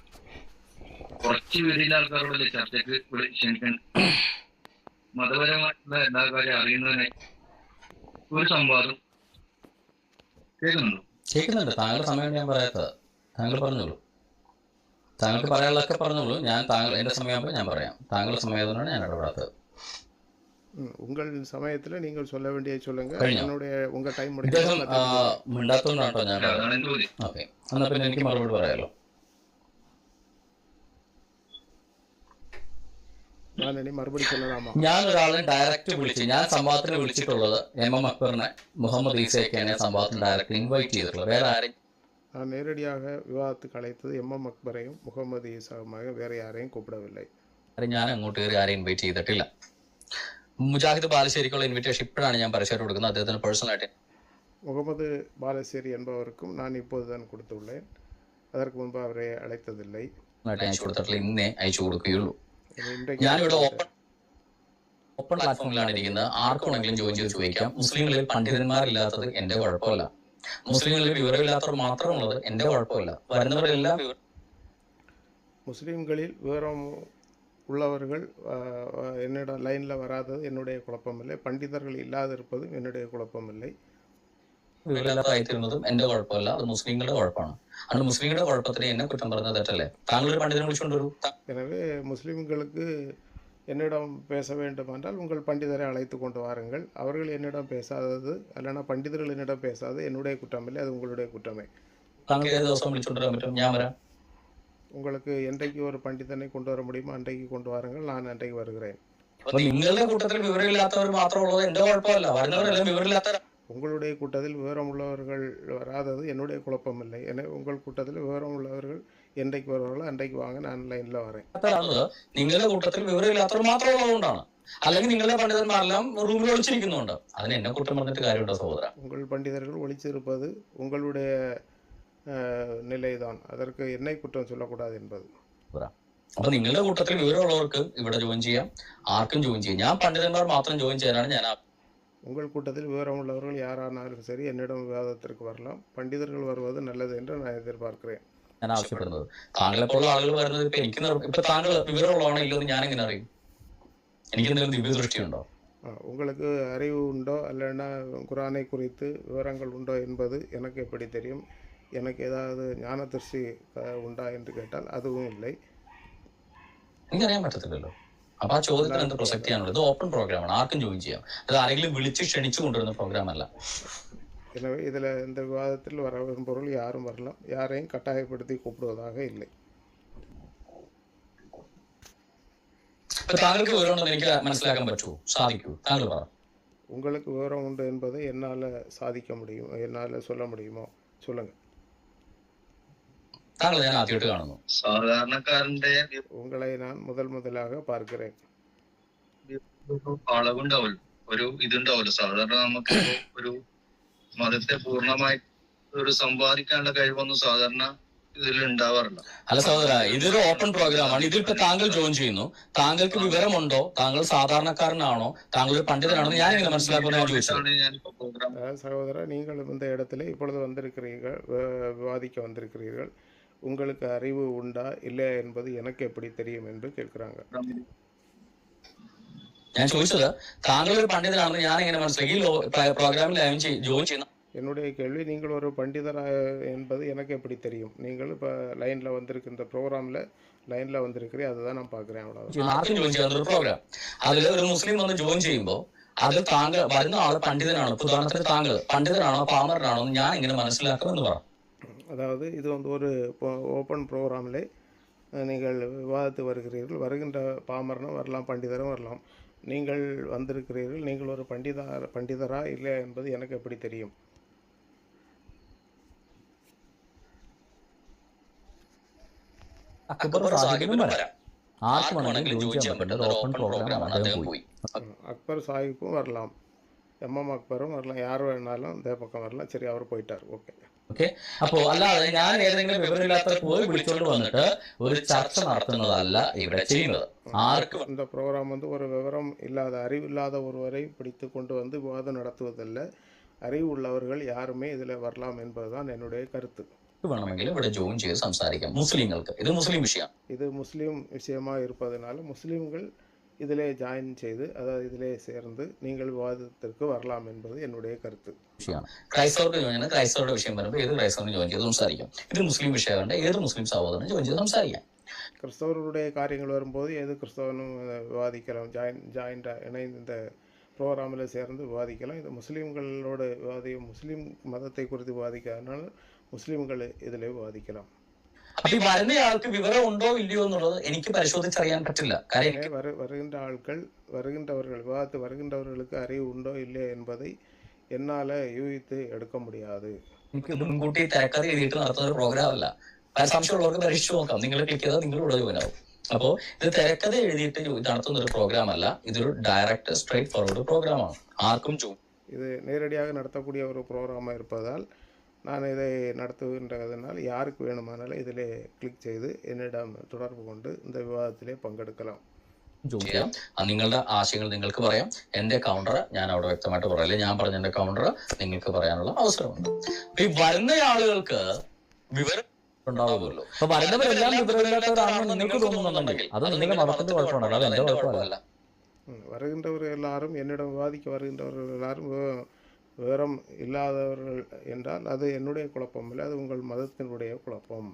കുറച്ച് വിവരമില്ല ആൾക്കാരോടല്ലേ ചർച്ചയ്ക്ക് ക്ഷണിക്കാൻ? മതപരമായിട്ടുള്ള എല്ലാ കാര്യം അറിയുന്നതിനെ ഒരു സംവാദം കേൾക്കുന്നുണ്ട്. താങ്കളുടെ സമയം ഞാൻ പറയാത്തത്. താങ്കൾ പറഞ്ഞോളൂ. താങ്കൾക്ക് പറയാനുള്ളതൊക്കെ പറഞ്ഞോളൂ. എന്റെ സമയമാകുമ്പോൾ ഞാൻ പറയാം. താങ്കളുടെ സമയത്തോടാണ് ഞാൻ ഇടപെടാത്തത്. உங்கள் சமயத்தில் நீங்கள் சொல்ல வேண்டிய சொல்லுங்க. என்னுடைய உங்கள் டைம் മിണ്ടാത്തോണ്ടാട്ടോ ഞാൻ. ഓക്കെ, എന്നാ പിന്നെ എനിക്ക് മറുപടി പറയാലോ. മറുപടി சொல்லலாமா? ഞാൻ ഒരാളെ ഡയറക്റ്റ് വിളിച്ച്, ഞാൻ സംവാദത്തിന് വിളിച്ചിട്ടുള്ളത് MM അക്ബറിനെ, മുഹമ്മദ് ഈസയൊക്കെയാണ് സംവാദത്തിന് ഡയറക്റ്റ് ഇൻവൈറ്റ് ചെയ്തിട്ടുള്ളത്. വേറെ ആരെയും நான் நேரடியாக விவாதத்துக்கு அழைத்தது MM அக்பரையும் முகமது ஈசாவுமாக வேற யாரையும் கூப்பிடவில்லை. ഞാൻ അങ്ങോട്ട് കയറി ആരെയും ഇൻവൈറ്റ് ചെയ്തിട്ടില്ല. മുജാഹിദ് ബാലുശ്ശേരിക്കുള്ള ഇൻവിറ്റേഷൻ ഇപ്പോഴാണ് ഞാൻ പരസ്യമായിട്ട് കൊടുക്കുന്നത്, അദ്ദേഹത്തിന് പേഴ്സണലായിട്ട്. முகமது பாலசேரி என்பவருக்கும் நான் இப்போதுதான் கொடுத்துள்ளேன், அதற்கு முன்பு அவரை அழைத்ததில்லை. അയച്ചു കൊടുത്തിട്ടില്ല, ഇന്നേ അയച്ചു കൊടുക്കുകയുള്ളൂ. ഞാനിവിടെ ഓപ്പൺ പ്ലാറ്റ്ഫോമിലാണ് ഇരിക്കുന്നത്. ആർക്കുണെങ്കിലും ജോയിൻ ചെയ്ത് ചോദിക്കാം. മുസ്ലിങ്ങളിൽ പണ്ഡിതന്മാരില്ലാത്തത് എന്റെ കുഴപ്പമില്ല, മുസ്ലിങ്ങളിൽ വിവരമില്ലാത്തവർ മാത്രമുള്ളത് എന്റെ കുഴപ്പമില്ല. വരുന്നവരെല്ലാം முஸ்லீம்களில் விவரம் உள்ளவர்கள் என்னிடம் லைனில் வராதது என்னுடைய குழப்பமில்லை, பண்டிதர்கள் இல்லாதிருப்பதும் என்னுடைய குழப்பமில்லை. വിവരമില്ലാത്തായിരുന്നതും എന്റെ കുഴപ്പമില്ല, അത് മുസ്ലിങ്ങളുടെ കുഴപ്പമാണ്. അതുകൊണ്ട് മുസ്ലിങ്ങളുടെ കുഴപ്പത്തിന് എന്നെ കുറ്റം പറഞ്ഞത് തെറ്റല്ലേ? താങ്കളൊരു പണ്ഡിതനെ വിളിച്ചുകൊണ്ടുവരൂ. எனவே முஸ்லீம்களுக்கு என்னிடம் பேச வேண்டுமென்றால் உங்கள் பண்டிதரை அழைத்து கொண்டு வாருங்கள். அவர்கள் என்னிடம் பேசாதது, அல்லனா பண்டிதர்கள் என்னிடம் பேசாதது என்னுடைய குற்றமில்லை, அது உங்களுடைய குற்றமே. താങ്കൾക്ക് ഏത് ദിവസം വിളിച്ചുകൊണ്ട് വരാൻ പറ്റും? ഞാൻ വരാം. உங்களுக்கு என்றைக்கு ஒரு பண்டிதனை கொண்டு வர முடியுமோ அன்றைக்கு கொண்டு வாருங்கள், நான் அன்றைக்கு வருகிறேன். നിങ്ങളുടെ കൂട്ടത്തിൽ വിവരമില്ലാത്തവർ മാത്രമുള്ളത് എന്റെ കുഴപ്പമില്ല, വരുന്നവരെല്ലാം വിവരമില്ലാത്ത. உங்களுடைய கூட்டத்தில் விவரம் உள்ளவர்கள் வராதது என்னுடைய குழப்பமில்லை. எனவே உங்கள் கூட்டத்தில் விவரம் உள்ளவர்கள் என்றைக்கு வருவார்களோ அன்றைக்கு வாங்க, நான் லைனில் வரேன். നിങ്ങളുടെ കൂട്ടത്തിൽ വിവരമില്ലാത്തവർ മാത്രമുള്ളതുകൊണ്ടാണ്, അല്ലെങ്കിൽ നിങ്ങളുടെ പണ്ഡിതന്മാരെല്ലാം റൂമിൽ ഒളിച്ചിരിക്കുന്നുണ്ട്. അതിന് എന്നെ കുറ്റം പറഞ്ഞിട്ട് കാര്യമുണ്ടോ സഹോദര? உங்கள் பண்டிதர்கள் ஒளிச்சிருப்பது உங்களுடைய நிலைதான், அதற்கு என்னை குற்றம் சொல்லக்கூடாது என்பது. അപ്പൊ നിങ്ങളുടെ കൂട്ടത്തിൽ വിവരമുള്ളവർക്ക് ഇവിടെ ജോയിൻ ചെയ്യാം, ആർക്കും ജോയിൻ ചെയ്യാം. ഞാൻ പണ്ഡിതന്മാർ മാത്രം ജോയിൻ ചെയ്യാനാണ് ഞാൻ. உங்கள் கூட்டத்தில் விவரம் உள்ளவர்கள் யாரானாலும் சரி என்னிடம் விவாதத்திற்கு வரலாம், பண்டிதர்கள் வருவது நல்லது என்று நான் எதிர்பார்க்கிறேன். ഞാൻ ആവശ്യപ്പെടുന്നത് താങ്കളെപ്പോലുള്ള ആളുകൾ വരുന്നത് ഇപ്പൊ എനിക്ക് ഇപ്പൊ താങ്കൾ വിവരമുള്ളതാണോ ഇല്ലെന്ന് ഞാൻ എങ്ങനെ അറിയും? എനിക്ക് എന്തെങ്കിലും ദിവ്യദൃഷ്ടിയുണ്ടോ? உங்களுக்கு அறிவு உண்டோ அல்லனா குரானை குறித்து விவரங்கள் உண்டோ என்பது எனக்கு எப்படி தெரியும்? எனக்கு ஏதாவது ஞான திருஷ்டி உண்டா என்று கேட்டால் அதுவும் இல்லை. എനിക്കറിയാൻ പറ്റത്തില്ലല്ലോ. അപ്പൊ ആ ചോദ്യത്തിന് എന്ത് പ്രസക്തിയാണുള്ളത്? ഇത് ഓപ്പൺ പ്രോഗ്രാമാണ്, ആർക്കും ജോയിൻ ചെയ്യാം. അത് ആരെങ്കിലും വിളിച്ച് ക്ഷണിച്ചു കൊണ്ടുവരുന്ന പ്രോഗ്രാം അല്ല. எனவே இதில் இந்த விவாதத்தில் வர விரும்புகிறவர்கள் யாரும் வரலாம், யாரையும் கட்டாயப்படுத்தி கூப்பிடுவதாக இல்லை. താങ്കൾക്ക് വിവരമുണ്ടെന്ന് എനിക്ക് മനസ്സിലാക്കാൻ പറ്റുമോ? സാധിക്കൂ? താങ്കൾ പറ. உங்களுக்கு விவரம் உண்டு என்பதை என்னால் சாதிக்க முடியும், என்னால் சொல்ல முடியுமோ? சொல்லுங்க. താങ്കൾ ഞാൻ ആദ്യമായിട്ട് കാണുന്നു. സാധാരണക്കാരന്റെ உங்களை நான் முதலாக பார்க்கிறேன். അളവുണ്ടാവുമല്ലോ, ഒരു ഇതുണ്ടാവുമല്ലോ. സാധാരണ നമുക്ക് ഒരു മതത്തെ പൂർണ്ണമായി ഒരു സമ്പാദിക്കാനുള്ള കഴിവൊന്നും സാധാരണ ഇതിൽ ഉണ്ടാവാറില്ല. അല്ല സഹോദര, ഇതൊരു ഓപ്പൺ പ്രോഗ്രാമാണ്. ഇതിലിപ്പോ താങ്കൾ ജോയിൻ ചെയ്യുന്നു, താങ്കൾക്ക് വിവരമുണ്ടോ? താങ്കൾ സാധാരണക്കാരനാണോ? താങ്കൾ ഒരു പണ്ഡിതനാണോ? ഞാൻ എങ്ങനെ മനസ്സിലാക്കുന്നത്? சகோதரா, நீங்களும் இந்த இடத்துல இப்பொழுது வந்திருக்கிறீர்கள், விவாதிக்க வந்திருக்கிறீர்கள். உங்களுக்கு அறிவு உண்டா இல்லையா என்பது எனக்கு எப்படி தெரியும் என்று கேட்கிறாங்க. ഞാൻ ചോദിച്ചത് താങ്കൾ ഒരു പണ്ഡിതനാണെന്ന് ഞാൻ എങ്ങനെ മനസ്സിലാക്കി? ഈ പ്രോഗ്രാമിൽ ജോയിൻ ചെയ്യുന്ന என்னுடைய கேள்வி, நீங்கள் ஒரு பண்டிதராக என்பது எனக்கு எப்படி தெரியும்? நீங்கள் இப்போ லைனில் வந்திருக்கின்ற ப்ரோக்ராமில் லைனில் வந்திருக்கிறேன், அதுதான் நான் பார்க்குறேன், அவ்வளோதான். ആർക്കും ജോയിൻ ചെയ്യാവുന്ന ഒരു പ്രോഗ്രാം. അതിൽ ഒരു മുസ്ലിം വന്ന് ജോയിൻ ചെയ്യുമ്പോൾ അത് താങ്കൾ വരുന്ന ആള് പണ്ഡിതനാണോ? ഉദാഹരണത്തിന് താങ്കൾ പണ്ഡിതനാണോ പാമരനാണോ എന്ന് ഞാൻ എങ്ങനെ മനസ്സിലാക്കുമെന്ന് പറ. அதாவது இது வந்து ஒரு ஓப்பன் ப்ரோக்ராமில் நீங்கள் விவாதத்து வருகிறீர்கள். வருகின்ற பாமரனும் வரலாம், பண்டிதரும் வரலாம். நீங்கள் வந்திருக்கிறீர்கள், நீங்கள் ஒரு பண்டிதரா இல்லை என்பது எனக்கு எப்படி தெரியும்? അക്ബർ സാഹിബിനും വരാം. ആർക്കും വേണമെങ്കിലും ജോയിൻ ചെയ്യാൻ പറ്റുന്ന ഒരു ഓപ്പൺ പ്രോഗ്രാമാണ്. അദ്ദേഹം പോയി. அக்பர் சாஹிப்பும் வரலாம், எம்எம் அக்பரும் வரலாம், யார் வேணாலும் இந்த பக்கம் வரலாம். சரி, அவர் போயிட்டார், ஓகே. ഓക്കെ. അപ്പോ അല്ലാതെ ഞാൻ ഏതെങ്കിലും വിവരമില്ലാത്ത പോയി വിളിച്ചോണ്ട് വന്നിട്ട് ഒരു ചർച്ച നടത്തുന്നതല്ല ഇവിടെ ചെയ്യുന്നത്. ആർക്കും இந்த ப்ரோக்ராம் வந்து ஒரு விவரம் இல்லாத, அறிவில்லாத ஒருவரை பிடித்து கொண்டு வந்து விவாதம் நடத்துவதல்ல. அறிவு உள்ளவர்கள் யாருமே இதில் வரலாம் என்பதுதான் என்னுடைய கருத்து. വേണമെങ്കിലും ഇവിടെ ജോയിൻ ചെയ്ത് സംസാരിക്കാം. മുസ്ലിങ്ങൾക്ക് ഇത് മുസ്ലിം വിഷയമാണ്. இது முஸ்லீம் விஷயமாக இருப்பதனால முஸ்லீம்கள் இதிலே ஜாயின் செய்து, அதாவது இதிலே சேர்ந்து நீங்கள் விவாதத்திற்கு வரலாம் என்பது என்னுடைய கருத்து. വിഷയമാണ്. ക്രൈസ്തവർക്ക് ജോയിൻ ചെയ്യുന്നത് ക്രൈസ്തവരുടെ വിഷയം വരുമ്പോൾ ഏത് ക്രൈസ്തവനും ജോയിൻ ചെയ്ത് സംസാരിക്കാം. ഇത് മുസ്ലിം വിഷയമുണ്ട്, ഏത് മുസ്ലിം സഹോദരനും ജോയിൻ ചെയ്ത് സംസാരിക്കാം. கிறிஸ்தவர்களுடைய காரியங்கள் வரும்போது எது கிறிஸ்தவனும் விவாதிக்கலாம், ஜாயிண்டாக இணைந்து இந்த ப்ரோக்ராமில் சேர்ந்து விவாதிக்கலாம். இது முஸ்லீம்களோட முஸ்லீம் மதத்தை குறித்து விவாதிக்காதனால முஸ்லீம்கள் இதில் விவாதிக்கலாம். അപ്പൊ ഈ വരുന്നയാൾക്ക് വിവരം ഉണ്ടോ ഇല്ലയോ എന്നുള്ളത് എനിക്ക് പരിശോധിച്ചറിയാൻ പറ്റില്ല. കാര്യം வருகின்ற ஆட்கள், விவாதத்து வருகின்றவர்களுக்கு அறிவு உண்டோ இல்லையோ என்பதை என்னால் யூகித்து எடுக்க முடியாது. എനിക്ക് മുൻകൂട്ടി തിരക്കഥ എഴുതിയിട്ട് നടത്തുന്ന ഒരു പ്രോഗ്രാം അല്ല. സംശയമുള്ളവർക്ക് പരീക്ഷിച്ചു നോക്കാം. നിങ്ങൾ ക്ലിക്ക് ചെയ്താൽ നിങ്ങളുടെ ജോയിനാവും. അപ്പോ ഇത് തിരക്കഥ എഴുതിയിട്ട് നടത്തുന്ന ഒരു പ്രോഗ്രാം അല്ല. ഇതൊരു ഡയറക്റ്റ് സ്ട്രേറ്റ് ഫോർവേഡ് പ്രോഗ്രാമാണ്. ആർക്കും இது நேரடியாக நடத்தக்கூடிய ஒரு ப்ரோக்ராமாக இருப்பதால் நான் இதை நடத்துகின்றதனால் யாருக்கு வேணுமானாலும் இதிலே கிளிக் செய்து என்னிடம் தொடர்பு கொண்டு இந்த വിവാദത്തിലെ പങ്കെടുக்கலாம். ചെയ്യാം. നിങ്ങളുടെ ആശയങ്ങൾ നിങ്ങൾക്ക് പറയാം. എന്റെ കൗണ്ടർ ഞാൻ അവിടെ വ്യക്തമായിട്ട് പറയില്ല. ഞാൻ പറഞ്ഞ എന്റെ കൗണ്ടർ നിങ്ങൾക്ക് പറയാനുള്ള അവസരമുണ്ട്. ഈ വരുന്ന ആളുകൾക്ക് വിവരം ഉണ്ടാവുമല്ലോ. അപ്പൊ വരുന്നവരെല്ലാം വിവരമില്ലാത്തവരാണെന്ന് നിങ്ങൾക്ക് തോന്നുന്നുണ്ടെങ്കിൽ അത് നിങ്ങളുടെ മതത്തിന്റെ കുഴപ്പമാണ്, അത് എന്റെ കുഴപ്പമല്ല. வருகின்றவர்கள் எல்லாரும் என்னிடம் விவாதிக்க வருகின்றவர்கள் எல்லாரும் விவரம் இல்லாதவர்கள் என்றால் அது என்னுடைய குழப்பம் இல்லை, அது உங்கள் மதத்தினுடைய குழப்பம்.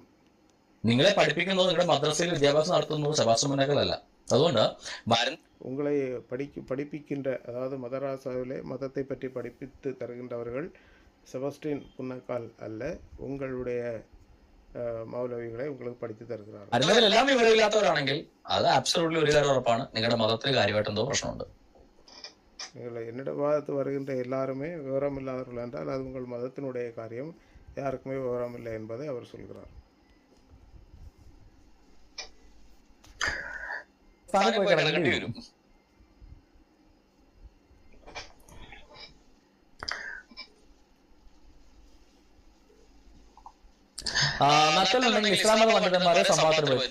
നിങ്ങളെ പഠിപ്പിക്കുന്നത് നിങ്ങളുടെ മദ്രസയിൽ വിദ്യാഭ്യാസം നടത്തുന്നത് സെബാസ്റ്റ്യൻ മുന്നേകളല്ല. അതുകൊണ്ട് உங்களை படிப்பிக்கின்ற, அதாவது மதராசாவிலே மதத்தை பற்றி படிப்பித்து தருகின்றவர்கள் செபஸ்டின் புன்னக்கால் அல்ல, உங்களுடைய മൗലവികളെ உங்களுக்கு പഠിച്ചു തരുന്നതാണ്. വരുന്നവരെല്ലാം വിവരമില്ലാത്തവരാണെങ്കിൽ അത് അബ്സല്യൂട്ട്ലി ഒരു കാര്യം ഉറപ്പാണ്, നിങ്ങളുടെ മതത്തിൽ കാര്യമായിട്ട് എന്തോ പ്രശ്നമുണ്ട്. நீங்கள் என்னிட விவாதத்து வருகின்ற எல்லாருமே விவரம் இல்லாதவர்கள் என்றால் அது உங்கள் மதத்தினுடைய காரியம், யாருக்குமே விவரம் இல்லை என்பதை அவர் சொல்கிறார். നട്ടലുണ്ടെങ്കിൽ ഇസ്ലാം മത പണ്ഡിതന്മാരെ സംവാദത്തിന് പോയി.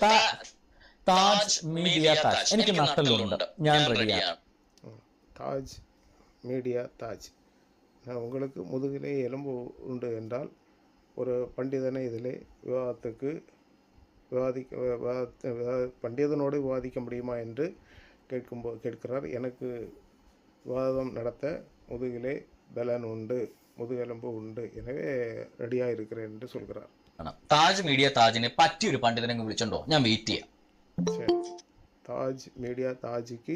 താജ് മീഡിയ താജ്, എനിക്ക് നട്ടലുണ്ട്, ഞാൻ റെഡിയാണ്. தாஜ் மீடியா தாஜ், உங்களுக்கு முதுகிலே எலும்பு உண்டு என்றால் ஒரு பண்டிதனை இதிலே பண்டிதனோடு விவாதிக்க முடியுமா என்று கேட்கிறார். எனக்கு விவாதம் நடத்த முதுகிலே பலன் உண்டு, முதுகெலும்பு உண்டு, எனவே ரெடியாக இருக்கிறேன் என்று சொல்கிறார். താജ് മീഡിയ താജിനെ പറ്റിയൊരു പണ്ഡിതനെ വിളിച്ചോണ്ടോ, ഞാൻ വെയിറ്റ് ചെയ്യാം. சரி, தாஜ் மீடியா தாஜுக்கு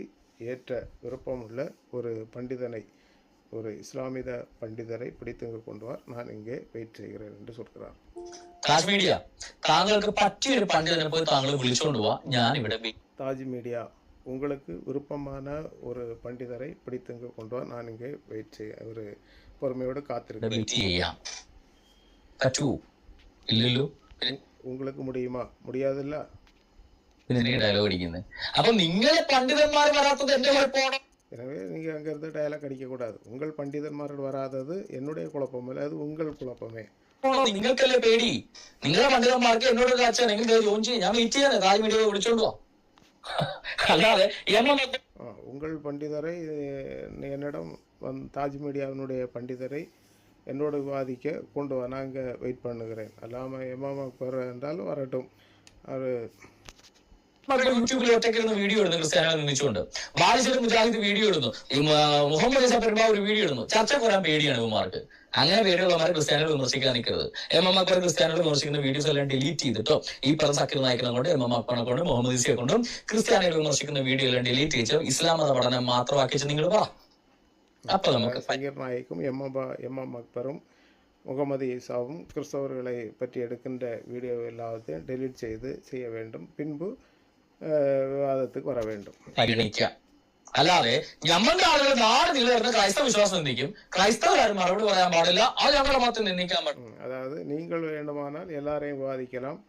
ஏற்ற விருப்பமுள்ள ஒரு பண்டிதனை, ஒரு இஸ்லாமிய பண்டிதரை பிடித்து கொண்டு வா, நான் இங்கே வெயிட் செய்கிறேன் என்று சொல்கிறார். താജ് മീഡിയ, താങ്കൾക്ക് പറ്റിയൊരു പണ്ഡിതനെ പോയി താങ്കൾ വിളിച്ചോണ്ട് പോവാ, ഞാൻ ഇവിടെ. தாஜ் மீடியா, உங்களுக்கு விருப்பமான ஒரு பண்டிதரை பிடித்து கொண்டு வா, நான் இங்கே வெயிட் செய்ய ஒரு பொறுமையோடு காத்திருக்கிறேன். உங்களுக்கு முடியுமா? முடியாதுல்ல. ഡയലോഗ് അടിക്കുന്നത്. അപ്പൊ നിങ്ങളെ പണ്ഡിതന്മാർ വരാത്തത് എന്റെ കുഴപ്പമാണ്. எனவே நீங்க அங்க இருந்து டயலாக் அடிக்க கூடாது. உங்கள் பண்டிதന്മാരോട് വരാത്തത് என்னுடைய കുഴപ്പമല്ല, അത് ഉങ്ങൾ കുഴപ്പമേ. നിങ്ങൾക്കല്ലേ പേടി? നിങ്ങളുടെ പണ്ഡിതന്മാർക്ക് എന്നോട് കാച്ചാൻ നിങ്ങൾ ജോയിൻ ചെയ്യും, ഞാൻ വെയിറ്റ് ചെയ്യാൻ. താജ് മീഡിയ വിളിച്ചോണ്ട് പോവാ. അല്ലാതെ உங்கள் பண்டிதரை என்னிடம் தாஜ் மீடியாவினுடைய பண்டிதரை என்னோட விவாதிக்க கொண்டு வா, நான் இங்கே வெயிட் பண்ணுகிறேன். அல்லாமல் எம்எம் அக்பர் என்றாலும் வரட்டும், அவர் യൂട്യൂബിൽ ഒറ്റയ്ക്കിരുന്ന് വീഡിയോ ഇടുന്നു ക്രിസ്ത്യാനികളെ നിന്ദിച്ചുകൊണ്ട്. ബാലിശ്ശേരി മുജാഹിദ് വീഡിയോ ഇടുന്നു, മുഹമ്മദ് ഇസ പെരുമാ ഒരു വീഡിയോ ഇടുന്നു. ചർച്ച വരാൻ പേടിയാണ് ഇവന്മാർക്ക്. അങ്ങനെ പേടിയുള്ളവന്മാരെ ക്രിസ്ത്യാനികൾ വിമർശിക്കാൻ നിൽക്കരുത്. എം എം അക്ബർ ക്രിസ്ത്യാനികൾ വിമർശിക്കുന്ന വീഡിയോസ് എല്ലാം ഡിലീറ്റ് ചെയ്തിട്ടോ ഈ പറഞ്ഞ സക്കീർ നായിക്കിനെ കൊണ്ട് എം എം അക്ബറിനെ കൊണ്ടും മുഹമ്മദ് ഇസയെ കൊണ്ടും ക്രിസ്ത്യാനികൾ വിമർശിക്കുന്ന വീഡിയോ എല്ലാം ഡിലീറ്റ് ചെയ്ത് ഇസ്ലാം മത പഠനം മാത്രമാക്കിച്ച് നിങ്ങൾ പറ. അപ്പൊ നമുക്ക് സക്കീർ നായിക്കും എം എം അക്ബറും முகமது ஈசாவும் கிறிஸ்தவர்களை பற்றி எடுக்கின்ற வீடியோ எல்லாத்தையும் டெலீட் செய்ய வேண்டும். பின்பு വിവാദത്തിലേക്ക് വര வேண்டும். പരിഗണിക്കുക. അല്ലാതെ ഞമ്മന്റെ ആളുകൾ നാട് നിലനിർന്ന ക്രൈസ്തവ വിശ്വാസം നിന്ദിക്കും, ക്രൈസ്തവരാരും മറുപടി പറയാൻ പാടില്ല, അത് ഞങ്ങളെ മാത്രം നിന്ദിക്കാൻ പാടില്ല. அதாவது நீங்கள் வேண்டுமானால் எல்லாரையும் விவாதிக்கலாம்,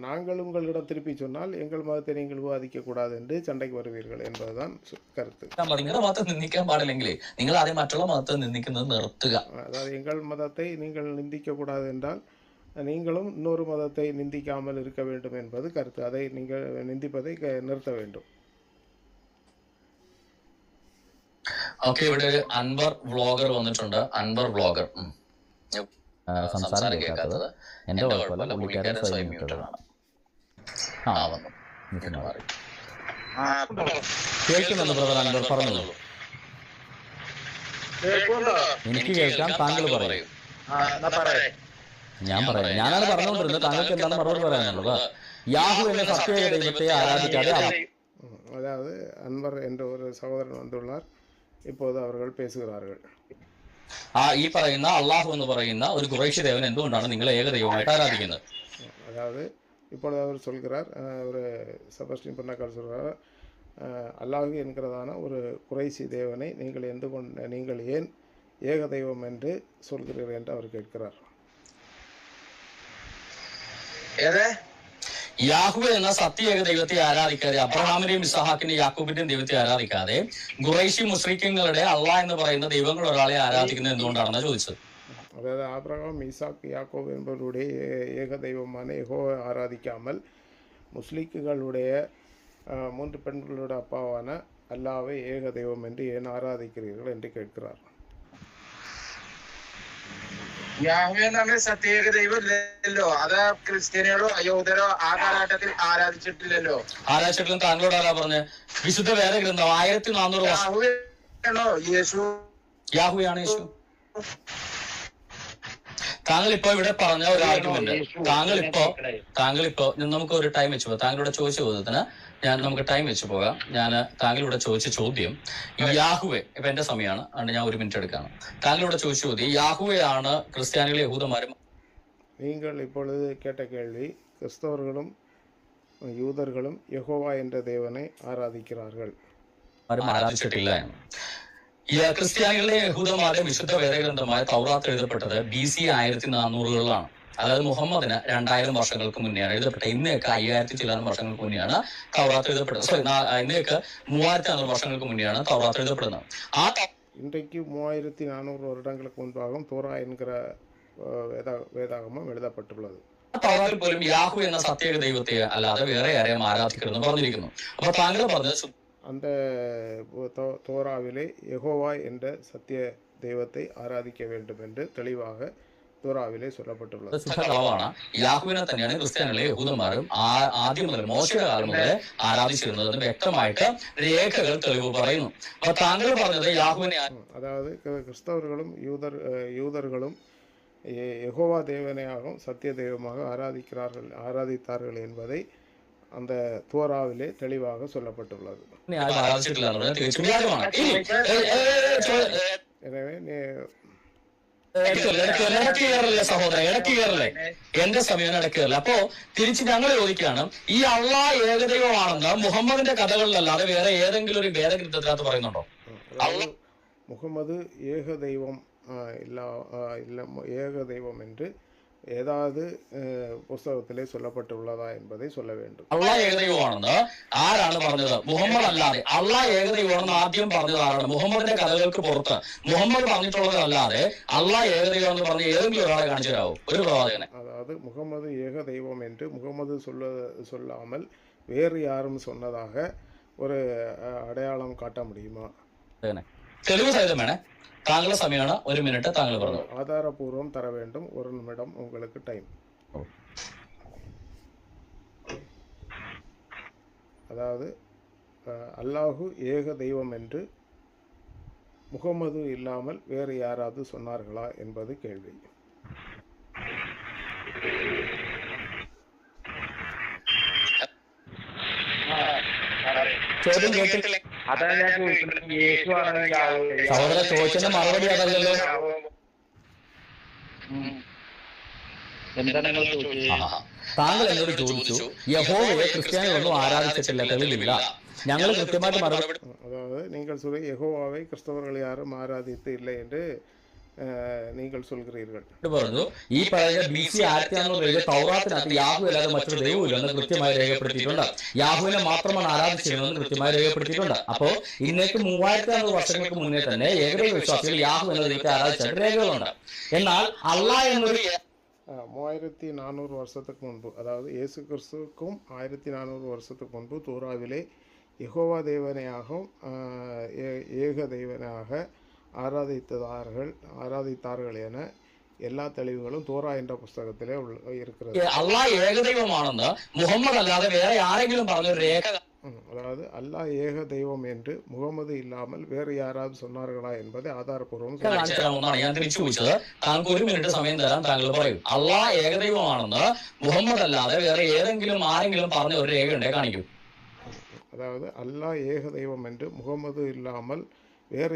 நாங்கள் உங்களிடம் திருப்பி சொன்னால் எங்கள் மதத்தை நீங்கள் விவாதிக்க கூடாது என்று சண்டைக்கு வருவீர்கள் என்பதுதான் கருத்து. നിങ്ങളുടെ മതത്തെ നിന്ദിക്കാൻ പാടില്ലെങ്കിലേ നിങ്ങൾ ആദ്യം മറ്റുള്ള മതത്തെ നിന്ദിക്കുന്നത് നിർത്തുക. அதாவது எங்கள் மதத்தை நீங்கள் நிந்திக்க கூடாது என்றால் நீங்களும் இன்னொரு மதத்தை நிந்திக்காமல் இருக்க வேண்டும் என்பது கருத்து. அதை நீங்கள் நிந்திப்பதை நிறுத்த வேண்டும். ഓക്കെ, ഇവിടെ ഒരു അൻവർ വ്ളോഗർ വന്നിട്ടുണ്ട്. അൻവർ വ്ളോഗർ സംസാരം കേൾക്കാത്തത് എന്റെ കുഴപ്പമില്ല, പുള്ളിക്കാരൻ സ്വയം മ്യൂട്ടഡാണ്. വന്നു കേൾക്കുന്നുണ്ട് ബ്രദർ അൻവർ, പറഞ്ഞോളൂ. എനിക്ക് കേൾക്കാം, താങ്കൾ പറയൂ. ഞാൻ പറയാം, ഞാനാണ് പറഞ്ഞുകൊണ്ടിരുന്നത്, താങ്കൾക്ക് എന്താണ് മറുപടി പറയാനുള്ളത്? യാഹു എന്ന സത്യ ദൈവത്തെ ആരാധിക്കാതെ. அதாவது அன்வர் என்ற ஒரு சகோதரன் வந்துள்ளார், இப்போது அவர்கள் பேசுகிறார்கள். ഈ പറയുന്ന അള്ളാഹു എന്ന് പറയുന്ന ഒരു ഖുറൈശി ദേവൻ എന്തുകൊണ്ടാണ് നിങ്ങൾ ഏകദൈവമായിട്ട് ആരാധിക്കുന്നത്? அதாவது இப்பொழுது அவர் சொல்கிறார், ஒரு செபஸ்டின் பொன்னக்கால் சொல்கிறார், அல்லாஹு என்கிறதான ஒரு குறைசி தேவனை நீங்கள் ஏன் ஏக தெய்வம் என்று சொல்கிறீர்கள் என்று அவர் கேட்கிறார். യാഹുവ എന്ന സത്യ ഏക ദൈവത്തെ ആരാധിക്കാതെ, അബ്രഹാമിന്റെയും ഇസ്ഹാക്കിന്റെയും യാക്കൂബിന്റെയും ദൈവത്തെ ആരാധിക്കാതെ ഖുറൈശി മുസ്ലിങ്ങളുടെ അള്ളാഹ് എന്ന് പറയുന്ന ദൈവങ്ങൾ ഒരാളെ ആരാധിക്കുന്നത് എന്തുകൊണ്ടാണെന്ന് ചോദിച്ചത്. அதாவது ஆபிரகாம், ஈசாக், யாக்கோப் என்பவருடைய ஏக தெய்வமான யெகோவாவை ஆராதிக்காமல் முஸ்லிக்குகளுடைய 3 பெண்களோட அப்பாவான அல்லாவை ஏக தெய்வம் என்று ஏன் ஆராதிக்கிறீர்கள் என்று கேட்கிறார். യാഹ്വേ എന്ന് സത്യേക ദൈവം ഇല്ലല്ലോ, അത് ക്രിസ്ത്യാനികളോ യഹൂദരോ ആ കാലഘട്ടത്തിൽ ആരാധിച്ചിട്ടില്ലല്ലോ. ആരാധിച്ചിട്ടില്ല. താങ്കളോട് ആരാ പറഞ്ഞ? വിശുദ്ധ വേറെ ഗ്രന്ഥം 1400 യേശു യാഹുവയാണ് യേശു. താങ്കൾ ഇപ്പൊ ഇവിടെ പറഞ്ഞ ഒരു ആർഗ്യുമെന്റ്, താങ്കളിപ്പോ നമുക്ക് ഒരു ടൈം വെച്ച് പോകാം. താങ്കളുടെ ചോദിച്ച ചോദ്യത്തിന് നമുക്ക് ടൈം വെച്ച് പോകാം. താങ്കളിവിടെ ചോദിച്ച ചോദ്യം യാഹുവെ, ഇപ്പൊ എന്റെ സമയമാണ്, അതുകൊണ്ട് ഞാൻ 1 മിനിറ്റ് എടുക്കാണ്. താങ്കളിവിടെ ചോദിച്ച ചോദ്യം യാഹുവയാണ് ക്രിസ്ത്യാനികളും യഹൂദന്മാരും. நீங்கள் இப்பொழுது கேட்ட கேள்வி, கிறிஸ்தவர்களும் யூதர்களும் யெகோவா என்ற தேவனை ஆராதிக்கிறார்கள், ആരാധിച്ചിട്ടില്ല എന്ന്. ക്രിസ്ത്യാനികളെ യഹൂദന്മാരെ വിശുദ്ധ വേദഗ്രന്ഥമായ തൗറാത്ത് എഴുതപ്പെട്ടത് BC 1400-കളിലാണ്. അതായത് മുഹമ്മദിന് 2000 വർഷങ്ങൾക്ക് മുന്നെയാണ് എഴുതപ്പെട്ടത്. ഇന്നേക്ക് 5000 ചില്ലാനും വർഷങ്ങൾക്ക് മുന്നെയാണ് തൗറാത്ത് എഴുതപ്പെടുന്നത്. സോറി, ഇന്നേക്ക് 3400 വർഷങ്ങൾക്ക് മുന്നെയാണ് തൗറാത്ത് എഴുതപ്പെടുന്നത്. இன்றைக்கு 3400 வருடங்களுக்கு முன்பாகவும் தோரா என்கிற வேதாகமம் எழுதப்பட்டுள்ளது. തൗറാത്തിൽ പോലും യാഹു എന്ന സത്യേക ദൈവത്തെ അല്ലാതെ വേറെ ആരെയും ആരാധിക്കരുതെന്ന് പറഞ്ഞിരിക്കുന്നു. അപ്പൊ താങ്കൾ പറഞ്ഞത് அந்த தோராவிலே யெகோவா என்ற சத்திய தெய்வத்தை ஆராதிக்க வேண்டும் என்று தெளிவாக தோராவிலே சொல்லப்பட்டுள்ளது. കളവാണ്. യാഹുവിനെ തന്നെയാണ് ക്രിസ്ത്യാനികളെ യഹൂദന്മാരും ആദ്യം മുതൽ മോശയുടെ കാലം മുതൽ ആരാധിച്ചിരുന്നതെന്ന് വ്യക്തമായിട്ട് രേഖകൾ തെളിവ് പറയുന്നു. അപ്പൊ താങ്കൾ പറഞ്ഞത് യാഹുവിനെ, அதாவது கிறிஸ்தவர்களும் யூதர்களும் யெகோவா தேவனையாகவும் சத்திய தெய்வமாக ஆராதித்தார்கள் என்பதை அந்த தோராவிலே தெளிவாக சொல்லப்பட்டுள்ளது. எனவே ഇടയ്ക്ക് കയറല്ലേ സഹോദരൻ, ഇടയ്ക്ക് കയറല്ലേ, എന്റെ സമയം ഇടയ്ക്ക് കയറില്ല. അപ്പോ തിരിച്ച് ഞങ്ങൾ ചോദിക്കുകയാണ്, ഈ അള്ളാഹ് ഏകദൈവമാണെന്ന് മുഹമ്മദിന്റെ കഥകളിലല്ലാതെ വേറെ ഏതെങ്കിലും ഒരു വേദഗ്രന്ഥത്തിനകത്ത് പറയുന്നുണ്ടോ? முகமது ஏக தெய்வம் ஏக தெய்வம் என்று ஏதாவது പുസ്തകത്തിലെ சொல்லப்பட்டுள்ளதா என்பதை சொல்ல வேண்டும். അള്ളാഹ് ഏകദൈവമാണെന്ന് ആരാണ് പറഞ്ഞത്? മുഹമ്മദ് അല്ലാതെ. അള്ളാഹ് ഏകദൈവമാണെന്ന് ആദ്യം പറഞ്ഞത് ആരാണ്? മുഹമ്മദിന്റെ കഥകൾക്ക് പുറത്ത് മുഹമ്മദ് പറഞ്ഞിട്ടുള്ളതല്ലാതെ അള്ളാഹ് ഏകദൈവം എന്ന് പറഞ്ഞ ഏതെങ്കിലും ഒരാളെ കാണിച്ചു തരാമോ? ഒരു പ്രവാചകനെ. அதாவது முகமது ஏக தெய்வம் என்று முகமது சொல்லாமல் வேறு யாரும் சொன்னதாக ஒரு அடையாளம் காட்ட முடியுமா? തെളിവ് സഹിതം വേണേ. താങ്കളുടെ സമയമാണ്, 1 മിനിറ്റ് താങ്കൾ പറഞ്ഞു. ஆதாரபூர்வம் தர வேண்டும். 1 நிமிடம் உங்களுக்கு டைம். அதாவது அல்லாஹு ஏக தெய்வம் என்று முகமது இல்லாமல் வேறு யாராவது சொன்னார்களா என்பது கேள்வி. ചോദ്യം കേട്ടില്ല. അതാണ് ഞാൻ ചോദിക്കുന്നത്. യേശുവാണ് സഹോദര ചോദിച്ചതിന്റെ മറുപടി അതല്ലല്ലോ. എന്താണ് നിങ്ങൾ ചോദിച്ചത്? താങ്കൾ എന്നോട് ചോദിച്ചു യഹോവയെ ക്രിസ്ത്യാനികളൊന്നും ആരാധിച്ചിട്ടില്ല, തെളിവില്ല. ഞങ്ങൾ കൃത്യമായിട്ട് മറുപടി. அதாவது நீங்கள் சொல்ல யெகோவாவை கிறிஸ்தவர்கள் யாரும் ஆராதித்து இல்லை என்று நீங்கள் சொல்கிறீர்கள். പറഞ്ഞു ഈ പറയുന്ന BC 1500 തൗറാത്തിനകത്ത് യാഹു അല്ലാതെ മറ്റൊരു ദൈവമില്ലെന്ന് കൃത്യമായി രേഖപ്പെടുത്തിയിട്ടുണ്ട്. യാഹുവിനെ മാത്രമാണ് ആരാധിച്ചിരുന്നതെന്ന് കൃത്യമായി രേഖപ്പെടുത്തിയിട്ടുണ്ട്. അപ്പോ ഇന്നേക്ക് 3500 വർഷങ്ങൾക്ക് മുന്നേ തന്നെ ഏകദൈവ വിശ്വാസികൾ യാഹു എന്ന ദൈവത്തെ ആരാധിച്ച രേഖകളുണ്ട്. എന്നാൽ അല്ലാഹ് എന്നൊരു 3400 வருஷத்துக்கு முன்பு, அதாவது இயேசு கிறிஸ்துவுக்கும் 1400 வருஷத்துக்கு முன்பு தோராவிலே யெகோவா தேவனையாகவும் ஏக தெய்வனாக ஆராதித்தார்கள் என എല്ലാ തെളിവുകളും തോറ എன்ற പുസ്തകത്തിലെ இருக்கிறது. അല്ലാഹ് ഏകദൈവമാണെന്ന് മുഹമ്മദ് അല്ലാതെ വേറെ ആരെങ്കിലും പറഞ്ഞ രേഖ, அதாவது அல்லாஹ் ஏக தெய்வம் என்று முகமது இல்லாமல் வேறு யாராவது சொன்னார்களா என்பதை ആധാരപൂർവ്വം ഞാൻ തിരിച്ചു ചോദിച്ചത്. താങ്കൾക്ക് 1 മിനിറ്റ് സമയം തരാൻ താങ്കൾ പറയും. അല്ലാഹ് ഏകദൈവമാണെന്ന് മുഹമ്മദ് അല്ലാതെ വേറെ ഏതെങ്കിലും ആരെങ്കിലും പറഞ്ഞ ഒരു രേഖ ഉണ്ടേ കാണിക്കൂ. அதாவது அல்லாஹ் ஏக தெய்வம் என்று முகமது இல்லாமல் வேறு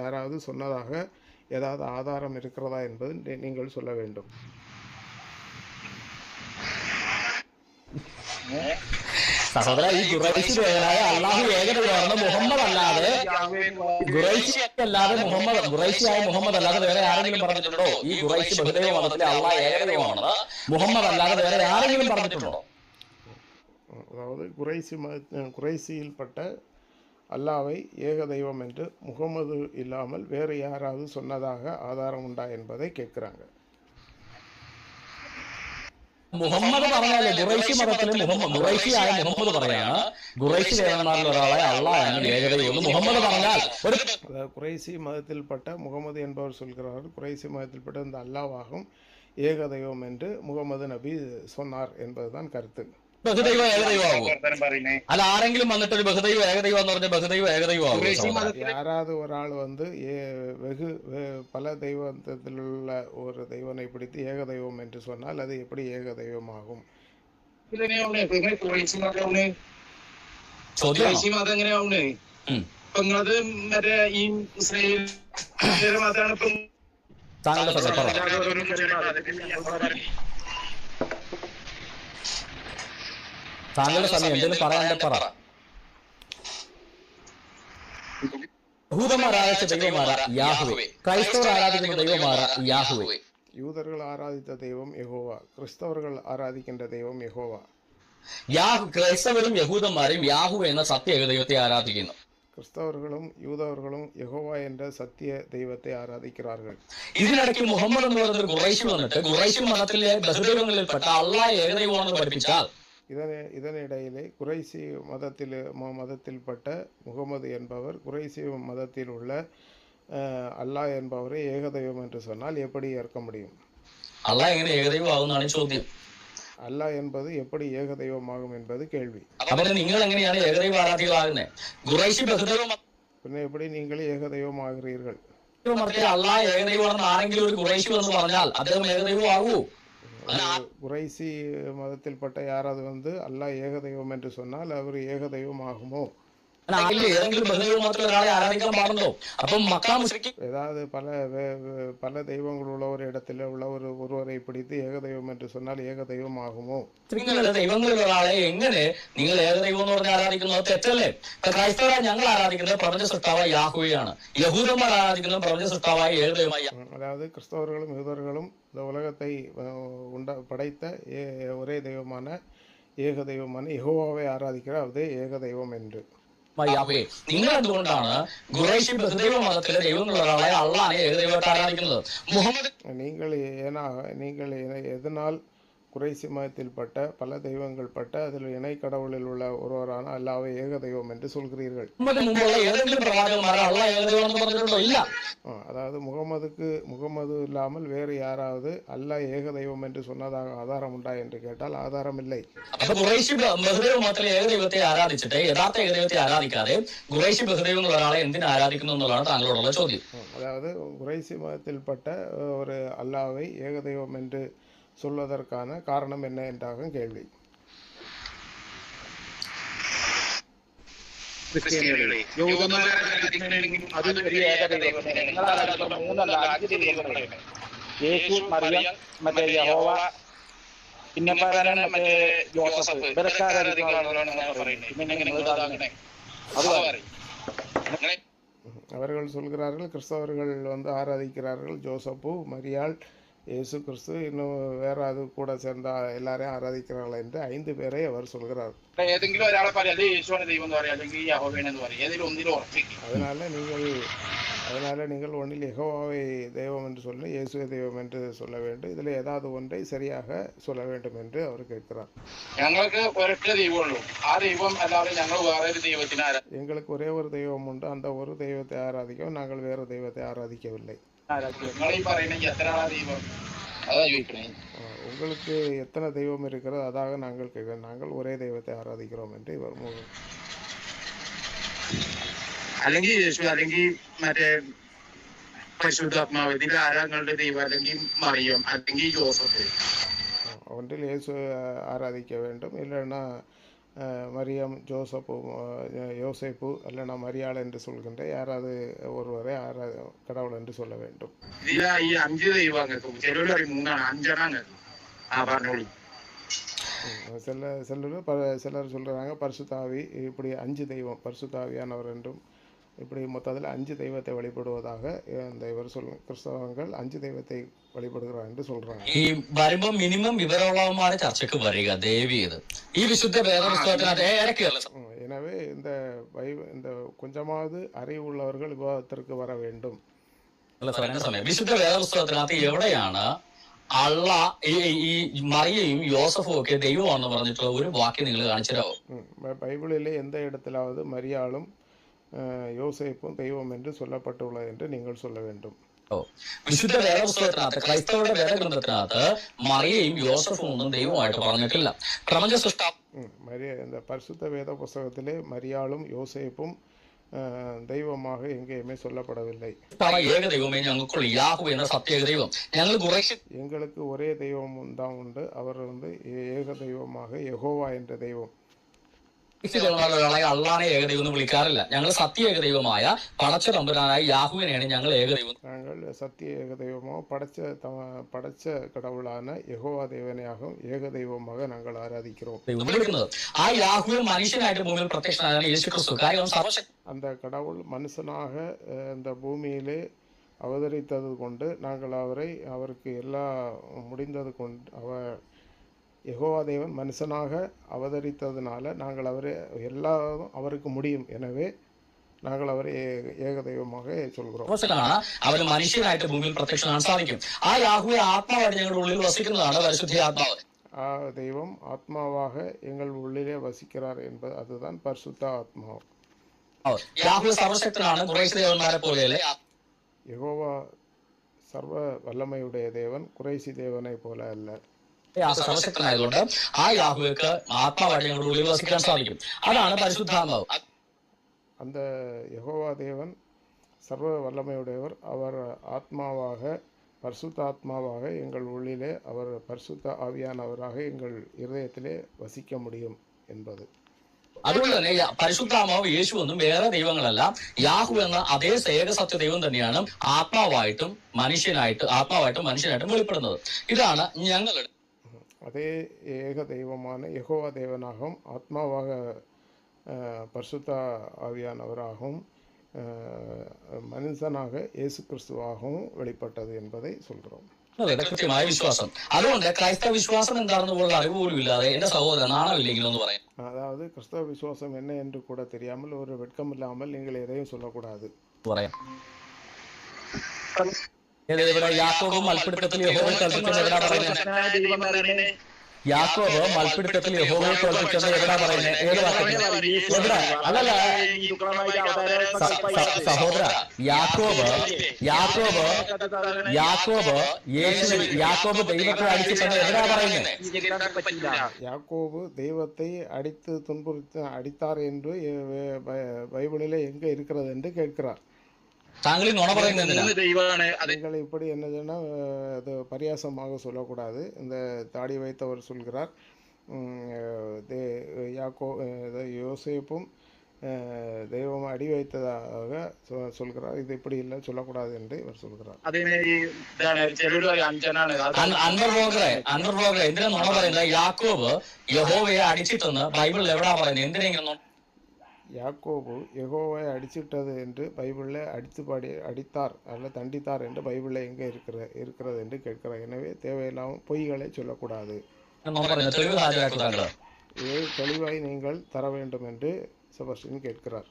யாராவது சொன்னதாக ஏதாவது ஆதாரம் இருக்கிறதா என்பது நீங்கள் சொல்ல வேண்டும். സഹോദര, ഈ ഖുറൈശിയായ അല്ലാഹു ഏകദൈവമാണെന്ന് മുഹമ്മദ് അല്ലാതെ ഖുറൈശിയായ മുഹമ്മദ് അല്ലാതെ വേറെ ആരെങ്കിലും പറഞ്ഞിട്ടുണ്ടോ? ഈ ഖുറൈശി ബഹുദൈവ മതത്തിലെ അല്ലാഹ് ഏകദൈവമാണെന്ന് മുഹമ്മദ് അല്ലാതെ വേറെ ആരെങ്കിലും പറഞ്ഞിട്ടുണ്ടോ? அதாவது குறைசியில்பட்ட அல்லாவை ஏக தெய்வம் என்று முகமது இல்லாமல் வேறு யாராவது சொன்னதாக ஆதாரம் உண்டா என்பதை கேட்கிறாங்க. മുഹമ്മദ് പറഞ്ഞാലേ ഖുറൈശി മതത്തിലെ ഖുറൈശിയായ മുഹമ്മദ് പറയാണ് ഖുറൈശി ദേവന്മാരിൽ ഒരാളെ അല്ലാഹ് ഏകദൈവം മുഹമ്മദ് പറഞ്ഞാൽ ഒരു குறைசி மதத்தில்பட்ட முகமது என்பவர் சொல்கிறார்கள், குறைசி மதத்தில்பட்ட இந்த அல்லாவாகும் ஏக தெய்வம் என்று முகமது நபி சொன்னார் என்பதுதான் கருத்து. ബഹുദൈവ ഏകദൈവമാകും. അല്ല, ആരെങ്കിലും വന്നിട്ട് ഒരു ബഹുദൈവ ഏകദൈവം എന്ന് പറഞ്ഞ ബഹുദൈവ ഏകദൈവമാകും. யாராவது ஒரு ஆள் வந்து பல தெய்வத்திலுள்ள ஒரு தெய்வனை பிடித்து ஏக தெய்வம் என்று சொன்னால் அது எப்படி ஏக தெய்வமாகும்? താങ്കളുടെ സമയം എന്തെങ്കിലും പറയാൻ പറ. യഹൂദന്മാർ ആരാധിച്ച ദൈവമാരാ യാഹുവേ, ക്രൈസ്തവർ ആരാധിക്കുന്ന ദൈവമാരാ യാഹുവേ. யூதர்கள் ஆராதித்த தெய்வம் யெகோவா, கிறிஸ்தவர்கள் ஆராதிக்கின்ற தெய்வம் யெகோவா. ക്രൈസ്തവരും യഹൂദന്മാരും യാഹു എന്ന സത്യ ദൈവത്തെ ആരാധിക്കുന്നു. கிறிஸ்தவர்களும் யூதர்களும் யெகோவா என்ற சத்திய தெய்வத்தை ஆராதிக்கிறார்கள். ഇതിനിടയ്ക്ക് മുഹമ്മദ് എന്ന് പറയുന്ന ഖുറൈശി വന്നിട്ട് ഖുറൈശി മതത്തിലെ ബഹുദൈവങ്ങളിൽപ്പെട്ട അല്ലാഹ് ഏകദൈവമാണെന്ന് പഠിപ്പിച്ചാൽ இதனிடையிலே குறைசி மதத்தில்பட்ட முகமது என்பவர் குறைசி மதத்தில் உள்ள அல்லாஹ் என்பவரை ஏகதெய்வம் என்று சொன்னால் எப்படி ஏற்க முடியும்? அல்லாஹ் எങ്ങനെ ஏகதெய்வமாகும்னாണ് ചോദ്യം. அல்லாஹ் என்பது எப்படி ஏகதெய்வமாகும் என்பது கேள்வி. അപ്പോൾ നിങ്ങൾ എങ്ങനെയാണ് ഏകദൈവ ആരാധികളാകുന്നത്? ഖുറൈശി ബഹുദൈവം പിന്നെ எப்படி நீங்கள் ഏകദൈവമാകുறீர்கள்? അല്ലാഹ് ഏകദൈവമാണെന്ന് ആരെങ്കിലും ഒരു ഖുറൈശി എന്ന് പറഞ്ഞാൽ അദ്ദേഹം ഏകദൈവമാകൂ? குறைசி மதத்தில்பட்ட யாராவது வந்து அல்லாஹ் ஏக தெய்வம் என்று சொன்னால் அவர் ஏக தெய்வம் ஆகுமோ? ഏതെങ്കിലും ബഹുദൈവ മതത്തിൽ ഒരാളെ ആരാധിക്കാൻ പാടുണ്ടോ? അപ്പം മക്കാ മുശ്രിക്ക് ஏதாவது பல தெய்வங்கள் உள்ள ஒரு இடத்துல உள்ள ஒருவரை பிடித்து ஏக தெய்வம் என்று சொன்னால் ஏக தெய்வம் ஆகுமோ? ദൈവങ്ങളിൽ ഒരാളെ എങ്ങനെ നിങ്ങൾ ഏകദൈവം എന്ന് പറഞ്ഞ് ആരാധിക്കുന്നത്? തെറ്റല്ലേ? ക്രൈസ്തവരായ ഞങ്ങൾ ആരാധിക്കുന്നത് പ്രപഞ്ച സൃഷ്ടാവായ യാഹുവയാണ്. യഹൂദന്മാർ ആരാധിക്കുന്നത് പ്രപഞ്ച സൃഷ്ടാവായ ഏകദൈവമായ. அதாவது கிறிஸ்தவர்களும் யூதர்களும் இந்த உலகத்தை படைத்த ஒரே தெய்வமான ஏக தெய்வமான யெகோவாவை ஆராதிக்கிறார், அதே ஏக தெய்வம் என்று. നിങ്ങൾ എന്തുകൊണ്ടാണ് ഖുറൈശി ബഹുദൈവ മതത്തിലെ ദൈവങ്ങളുള്ള ഒരാളെ അല്ലാഹ് ഏകദൈവത്തെ ആരാധിക്കുന്നത്? മുഹമ്മദ് நீங்கள் எதனால் குறைசி மதத்தில்பட்ட பல தெய்வங்கள் பட்ட அதில் இணை கடவுளில் உள்ள ஒருவரான அல்லாஹ்வை ஏக தெய்வம் என்று சொல்கிறீர்கள். മുമ്പുള്ള ഏതെങ്കിലും പ്രവാചകന്മാർ അള്ളാഹ് ഏക ദൈവം എന്ന് പറഞ്ഞിട്ടുണ്ടോ? ഇല്ല. அதாவது முகமது இல்லாமல் வேறு யாராவது அல்லாஹ் ஏக தெய்வம் என்று சொன்னதாக ஆதாரம் உண்டா என்று கேட்டால் ஆதாரம் இல்லை. അപ്പൊ ഖുറൈശി ബഹുദൈവ മതത്തിലെ ഏകദൈവത്തെ ആരാധിച്ചിട്ട് യഥാർത്ഥ ഏകദൈവത്തെ ആരാധിക്കാതെ ഖുറൈശി ബഹുദൈവങ്ങൾ ഒരാളെ എന്തിനു ആരാധിക്കുന്നു എന്നുള്ളതാണ് താങ്കളോടുള്ള ചോദ്യം. அதாவது குறைசி மதத்தில்பட்ட ஒரு அல்லாஹ்வை ஏக தெய்வம் என்று சொல்வதற்கான காரணம் என்ன என்றாகும் கேள்வி. ക്രിസ്ത്യാനികളെ അത് ഒരു ഏകദൈവം. നിങ്ങൾ ആരാധിക്കുന്ന 3 അല്ല 5 ദൈവങ്ങളെ. യേശു, മറിയം, മറ്റേ യഹോവ, പിന്നെ പറയാൻ മറ്റേ ജോസഫ്, ഇവരൊക്കെ ആരാധിക്കുന്നവരാണെന്നാണ് പറയുന്നത്. പിന്നെ നിങ്ങൾ ഇതാകണേ അത് പറയും. அவர்கள் சொல்கிறார்கள் கிறிஸ்தவர்கள் ஆராதிக்கிறார்கள் ஜோசப்பு, மரியாள், இயேசு கிறிஸ்து, இன்னும் வேற அது கூட சேர்ந்த எல்லாரையும் ஆராதிக்கிறார்கள் என்று 5 பேரை அவர் சொல்கிறார். ഏതെങ്കിലും ഒരാളെ പറയാം യേശുവാണ് ദൈവം എന്ന് പറയാം, അല്ലെങ്കിൽ യഹോവയാണെന്ന് പറയും. ഏതെങ്കിലും ഒന്നിലും ഉറപ്പിക്കും. அதனால நீங்கள் ஒன்றில் யெகோவாவை தெய்வம் என்று சொல்லி இயேசுவை தெய்வம் என்று சொல்ல வேண்டும். இதில் ஏதாவது ஒன்றை சரியாக சொல்ல வேண்டும் என்று அவர் கேட்கிறார். ഞങ്ങൾക്ക് ഒരൊറ്റ ദൈവമുള്ളൂ. ആ ദൈവം അല്ലാതെ ഞങ്ങൾ വേറെ ഒരു ദൈവത്തിനെ எங்களுக்கு ஒரே ஒரு தெய்வம் உண்டு. அந்த ஒரு தெய்வத்தை ஆராதிக்கவும் நாங்கள் வேறு தெய்வத்தை ஆராதிக்கவில்லை. നിങ്ങൾ ഈ പറയുന്നത് എത്ര ആളാ ദൈവം അതാ ചോദിക്കണേ. உங்களுக்கு எத்தனை தெய்வம் இருக்கிறது அதாக நாங்கள் கேட்கிறோம். நாங்கள் ஒரே தெய்வத்தை ஆராதிக்கிறோம் என்று இவர் അല്ലെങ്കിൽ യേശു, അല്ലെങ്കിൽ മറ്റേ പരിശുദ്ധാത്മാവ്, ഇതിന്റെ ആരാങ്ങളുടെ ദൈവം, അല്ലെങ്കിൽ മറിയം, അല്ലെങ്കിൽ ജോസഫ്. ஒன்றில் இயேசு ஆராதிக்க வேண்டும், இல்லைன்னா மரியம், ஜோசப்பு, யோசேப்பு, இல்லைன்னா மரியாள் என்று சொல்கின்ற யாராவது ஒருவரை கடவுள் என்று சொல்ல வேண்டும். ഇതിലാ ഈ 5 ദൈവങ്ങൾക്ക് ചിലർ 3 5 പറഞ്ഞോളൂ. சிலர் சொல்கிறாங்க பரிசுத்தாவி, இப்படி 5 தெய்வம், பரிசுத்தாவியானவர் என்றும் இப்படி மொத்தத்தில் 5 தெய்வத்தை வழிபடுவதாக இந்த இவர் கிறிஸ்தவங்கள் 5 தெய்வத்தை வழிபடுகிறார் என்று சொல்றாங்க. ഈ വരുമ്പോ മിനിമം വിവരമുള്ളവന്മാരെ ചർച്ചയ്ക്ക് വരിക ദയവ് ചെയ്ത്. ഈ വിശുദ്ധ വേദപുസ്തകത്തിനകത്ത് எனவே இந்த கொஞ்சமாவது அறிவுள்ளவர்கள் விவாதத்திற்கு வர வேண்டும். വിശുദ്ധ വേദപുസ്തകത്തിനകത്ത് എവിടെയാണ് ഈ മറിയയും യോസഫും ഒക്കെ ദൈവമാണെന്ന് പറഞ്ഞിട്ടുള്ള ഒരു വാക്യം നിങ്ങൾ കാണിച്ചിരാവോ? பைபிளிலே எந்த இடத்திலாவது மரியாளும் யோசேப்பும் தெய்வம் என்று சொல்லப்பட்டுள்ளது என்று நீங்கள் சொல்ல வேண்டும். വിശുദ്ധ വേദപുസ്തകത്തിനകത്ത്, ക്രൈസ്തവരുടെ വേദഗ്രന്ഥത്തിനകത്ത് മറിയയും യോസഫും ഒന്നും ദൈവമായിട്ട് പറഞ്ഞിട്ടില്ല. പ്രപഞ്ച സൃഷ്ടാവ് இந்த பரிசுத்த வேத புஸ்தகத்திலே மரியாளும் யோசேப்பும் தெய்வமாக எங்கேயுமே சொல்லப்படவில்லை. ஏக தெய்வமே ഞങ്ങൾക്കുള്ള യാഹ്വേ എന്ന സത്യേക ദൈവം. ഞങ്ങൾ எங்களுக்கு ஒரே தெய்வம் தான் உண்டு. அவர் ஏக தெய்வமாக யெகோவா என்ற தெய்வம். അള്ളാനെ ഏകദൈവം എന്ന് വിളിക്കാറില്ല. ഞങ്ങൾ സത്യ ഏകദൈവമായ പടച്ച തമ്പുരാനായ യാഹ്വേനെയാണ് ഞങ്ങൾ ഏകദൈവം. நாங்கள் சத்திய ஏக தெய்வமோ படைச்ச கடவுளான யெகோவா தேவனையாகவும் ஏக தெய்வமாக நாங்கள் ஆராதிக்கிறோம். ആ യാഹ്വേ മനുഷ്യനായിട്ട് ഭൂമിയിൽ പ്രത്യക്ഷനായ യേശു ക്രിസ്തു. കാര്യം அந்த கடவுள் மனுஷனாக இந்த பூமியிலே அவதரித்தது கொண்டு நாங்கள் அவருக்கு எல்லாம் முடிந்தது கொண்டு யெகோவா தேவன் மனுஷனாக அவதரித்ததுனால நாங்கள் எல்லாம் அவருக்கு முடியும். எனவே நாங்கள் அவரை ஏக தெய்வமாக சொல்கிறோம். അവർ മനുഷ്യനായിട്ട് ഭൂമിയിൽ പ്രത്യക്ഷനാകാൻ സാധിക്കും. ആ യാഹ്വേ ആത്മാവായിട്ട് ഞങ്ങളുടെ ഉള്ളിൽ വസിക്കുന്നതാണ് പരിശുദ്ധ ആത്മാവ്. ആ ദൈവം ആത്മാവാக எங்கள் உள்ளிலே வசிக்கிறார் என்பது அதுதான் பரிசுத்த ஆத்மாവ്. യാഹ്വേ സർവശക്തനാണ്. ഖുറൈശി ദേവന്മാരെ പോലെയല്ലേ? யெகோவா சர்வ வல்லமையுடைய தேவன், குறைசி தேவனை போல அல்ல. സർവശക്തനായതുകൊണ്ട് ആ യാഹ്വേക്ക് ആത്മാവായിട്ട് ഞങ്ങളുടെ ഉള്ളിൽ വസിക്കാൻ സാധിക്കും. അതാണ് പരിശുദ്ധാത്മാവ്. அந்த யெகோவா தேவன் சர்வ வல்லமையுடையவர். அவர் ஆத்மாவாக, பரிசுத்த ஆத்மாவாக எங்கள் உள்ளிலே, அவர் பரிசுத்த ஆவியானவராக எங்கள் இருதயத்திலே வசிக்க முடியும் என்பது. അതുകൊണ്ട് തന്നെ പരിശുദ്ധാത്മാവ് യേശു എന്നും വേറെ ദൈവങ്ങളല്ല, യാഹു എന്ന അതേ ഏക സത്യ ദൈവം തന്നെയാണ് ആത്മാവായിട്ടും മനുഷ്യനായിട്ടും വെളിപ്പെടുന്നത്. ഇതാണ് ഞങ്ങളുടെ அதே ஏக தெய்வமான யெகோவா தேவனாகவும் ஆத்மாவாக பரிசுத்த ஆவியானவராகவும் மனுஷனாக இயேசு கிறிஸ்துவாகவும் வெளிப்பட்டது என்பதை சொல்கிறோம். കൃത്യമായ വിശ്വാസം. അതുകൊണ്ട് ക്രൈസ്തവ വിശ്വാസം എന്താണെന്ന് പോലുള്ള അറിവ് പോലും ഇല്ലാതെ എന്റെ സഹോദരൻ നാണമില്ലെങ്കിലും എന്ന് പറയാം. அதாவது கிறிஸ்தவ விசுவாசம் என்ன என்று கூட தெரியாமல், ஒரு வெட்கம் இல்லாமல் நீங்கள் எதையும் சொல்லக்கூடாது പറയാം. യാക്കോബും മൽപ്പിടുത്തത്തിൽ യഹോവ കൽപ്പിക്കുന്നതിനാ പറയുന്നത് യാക്കോബ് മൽപ്പിടുത്തത്തിൽ യഹോവയെ തോൽപ്പിച്ചത് എവിടാ പറയുന്നത്? ഏത് വാക്യത്തിൽ? എവിടെ? അതല്ല സഹോദര, യാക്കോബ് ദൈവത്തെ അടിച്ചിട്ടത് എവിടാ പറയുന്നത്? யாக்கோபு தெய்வத்தை அடித்து அடித்தார் என்று பைபிளிலே எங்கே இருக்கிறது என்று கேட்கிறார். താങ്കൾ നുണ പറയുന്നത് நீங்கள் இப்படி என்னதுன்னா அது பரியாசமாக சொல்லக்கூடாது. இந்த தாடி வைத்தவர் சொல்கிறார் யோசேப்பும் தெய்வம் அடி வைத்ததாக சொல்கிறார். இது இப்படி இல்லை சொல்லக்கூடாது என்று இவர் சொல்கிறார். എന്തിനാ നുണ പറയുന്നത്? യാക്കോബ് യഹോവയെ അടിച്ചിട്ടെന്ന് ബൈബിളിൽ എവിടാ പറയുന്നത്? എന്തിനാ யாக்கோபு யெகோவாவை அடிச்சிட்டது என்று பைபிளில் அடித்தார் அல்ல தண்டித்தார் என்று பைபிளில் எங்கே இருக்கிறது என்று கேட்கிறார். எனவே தேவையில்லாமல் பொய்களை சொல்லக்கூடாது. இதை தெளிவாய் நீங்கள் தர வேண்டும் என்று செபஸ்டியன் கேட்கிறார்.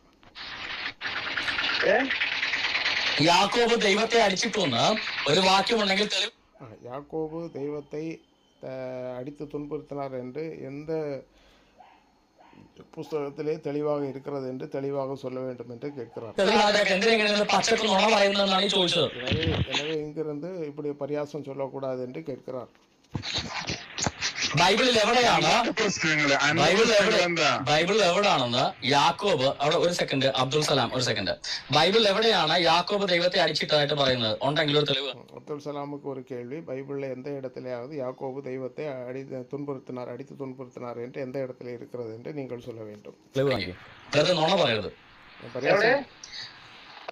യാക്കോബ് ദൈവത്തെ അടിച്ചിട്ടെന്ന് ഒരു വാക്യമുണ്ടെങ്കിൽ யாக்கோபு தெய்வத்தை அடித்து துன்புறுத்தினார் என்று எந்த புஸ்தகத்திலே தெளிவாக இருக்கிறது என்று தெளிவாக சொல்ல வேண்டும் என்று கேட்கிறார். எனவே இங்கிருந்து இப்படி பரியாசம் சொல்லக்கூடாது என்று கேட்கிறார். ബൈബിളിൽ എവിടെയാണെന്ന് യാക്കോബ് അവിടെ ഒരു സെക്കൻഡ് അബ്ദുൽ സലാം ഒരു സെക്കൻഡ് ബൈബിളിൽ എവിടെയാണ് യാക്കോബ് ദൈവത്തെ അടിച്ചിട്ടതായിട്ട് പറയുന്നത്? ഉണ്ടെങ്കിൽ ഒരു തെളിവ്. அப்துல் சலாமுக்கு ஒரு கேள்வி. பைபிளில் எந்த இடத்திலேயாவது யாக்கோபு தெய்வத்தை அடித்து துன்புறுத்தினார் என்று எந்த இடத்துல இருக்கிறது என்று நீங்கள் சொல்ல வேண்டும்.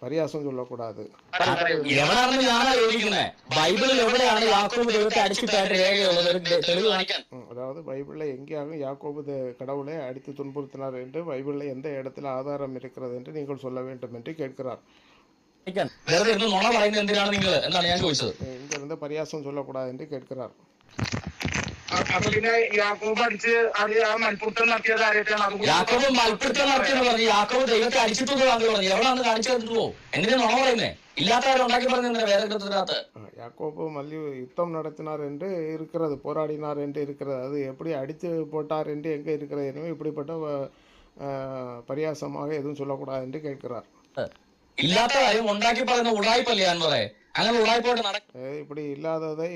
பரியாசம் சொல்லக்கூடாது. എവിടെയാണെന്ന് ഞാനാ ചോദിക്കുന്നത്. ബൈബിളിൽ എവിടെയാണ് യാക്കോബ് ദൈവത്തെ അടിച്ചിട്ടായിട്ട് രേഖയുള്ളത്? തെളിവ് കാണിക്കാൻ. அதாவது பைபிளில் எங்கேயாகும் யாக்கோபு கடவுளை அடித்து துன்புறுத்தினார் என்று பைபிளில் எந்த இடத்துல ஆதாரம் இருக்கிறது என்று நீங்கள் சொல்ல வேண்டும் என்று கேட்கிறார். വെറുതെ ഇരുന്ന് നുണ പറയുന്നത് എന്തിനാണ് നിങ്ങൾ എന്നാണ് ഞാൻ ചോദിച്ചത്. இங்கிருந்து பரியாசம் சொல்லக்கூடாது என்று கேட்கிறார். യാക്കോബ് മൽപ്പിടുത്തം നടത്തിയെന്ന് പറഞ്ഞു. യാക്കോബ് ദൈവത്തെ അടിച്ചിട്ടുണ്ട് താങ്കൾ പറഞ്ഞു. എവിടെയാണ് കാണിച്ചു തന്നിട്ടുള്ളൂ? എന്തിനാ നുണ പറയുന്നേ? ഇല്ലാത്തവരെ ഉണ്ടാക്കി പറഞ്ഞ വേറെ ഗ്രന്ഥത്തിനകത്ത് யாக்கோபு யுத்தம் நடத்தினார் என்று இருக்கிறது, போராடினார் என்று இருக்கிறது. அது எப்படி அடித்து போட்டார் என்று எங்கே இருக்கிறது? எனவே இப்படிப்பட்ட பரியாசமாக எதுவும் சொல்லக்கூடாது என்று கேட்கிறார். ഇല്ലാത്ത കാര്യം ഉണ്ടാക്കി പറയുന്ന ഉടായ്പല്ലേ ഞാൻ പറയാം. അങ്ങനെ ഉടായ്പോട്ട് இப்படி இல்லாததை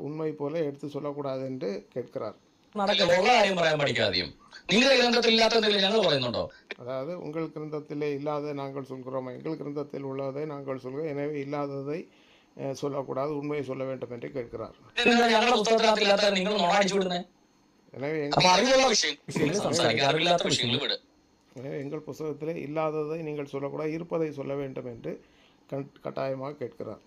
உண்மை போல எடுத்து சொல்லக்கூடாது என்று கேட்கிறார். നടക്കില്ല. ഉള്ള കാര്യം പറയാൻ പഠിക്കാതെയും നിങ്ങളുടെ ഗ്രന്ഥത്തിൽ ഇല്ലാത്ത എന്തെങ്കിലും ഞങ്ങൾ പറയുന്നുണ്ടോ? அதாவது உங்கள் கிரந்தத்திலே இல்லாத நாங்கள் சொல்கிறோம், எங்கள் கிரந்தத்தில் உள்ளதை நாங்கள் சொல்கிறோம். எனவே இல்லாததை சொல்லக்கூடாது, உண்மையை சொல்ல வேண்டும் என்று கேட்கிறார். ഞങ്ങളുടെ പുസ്തകത്തിനകത്ത് ഇല്ലാത്ത നിങ്ങൾ നുണ വിടുന്നത്. எனவே எனவே எங்கள் புத்தகத்திலே இல்லாததை நீங்கள் சொல்லக்கூடாது, இருப்பதை சொல்ல வேண்டும் என்று கட்டாயமாக கேட்கிறார்.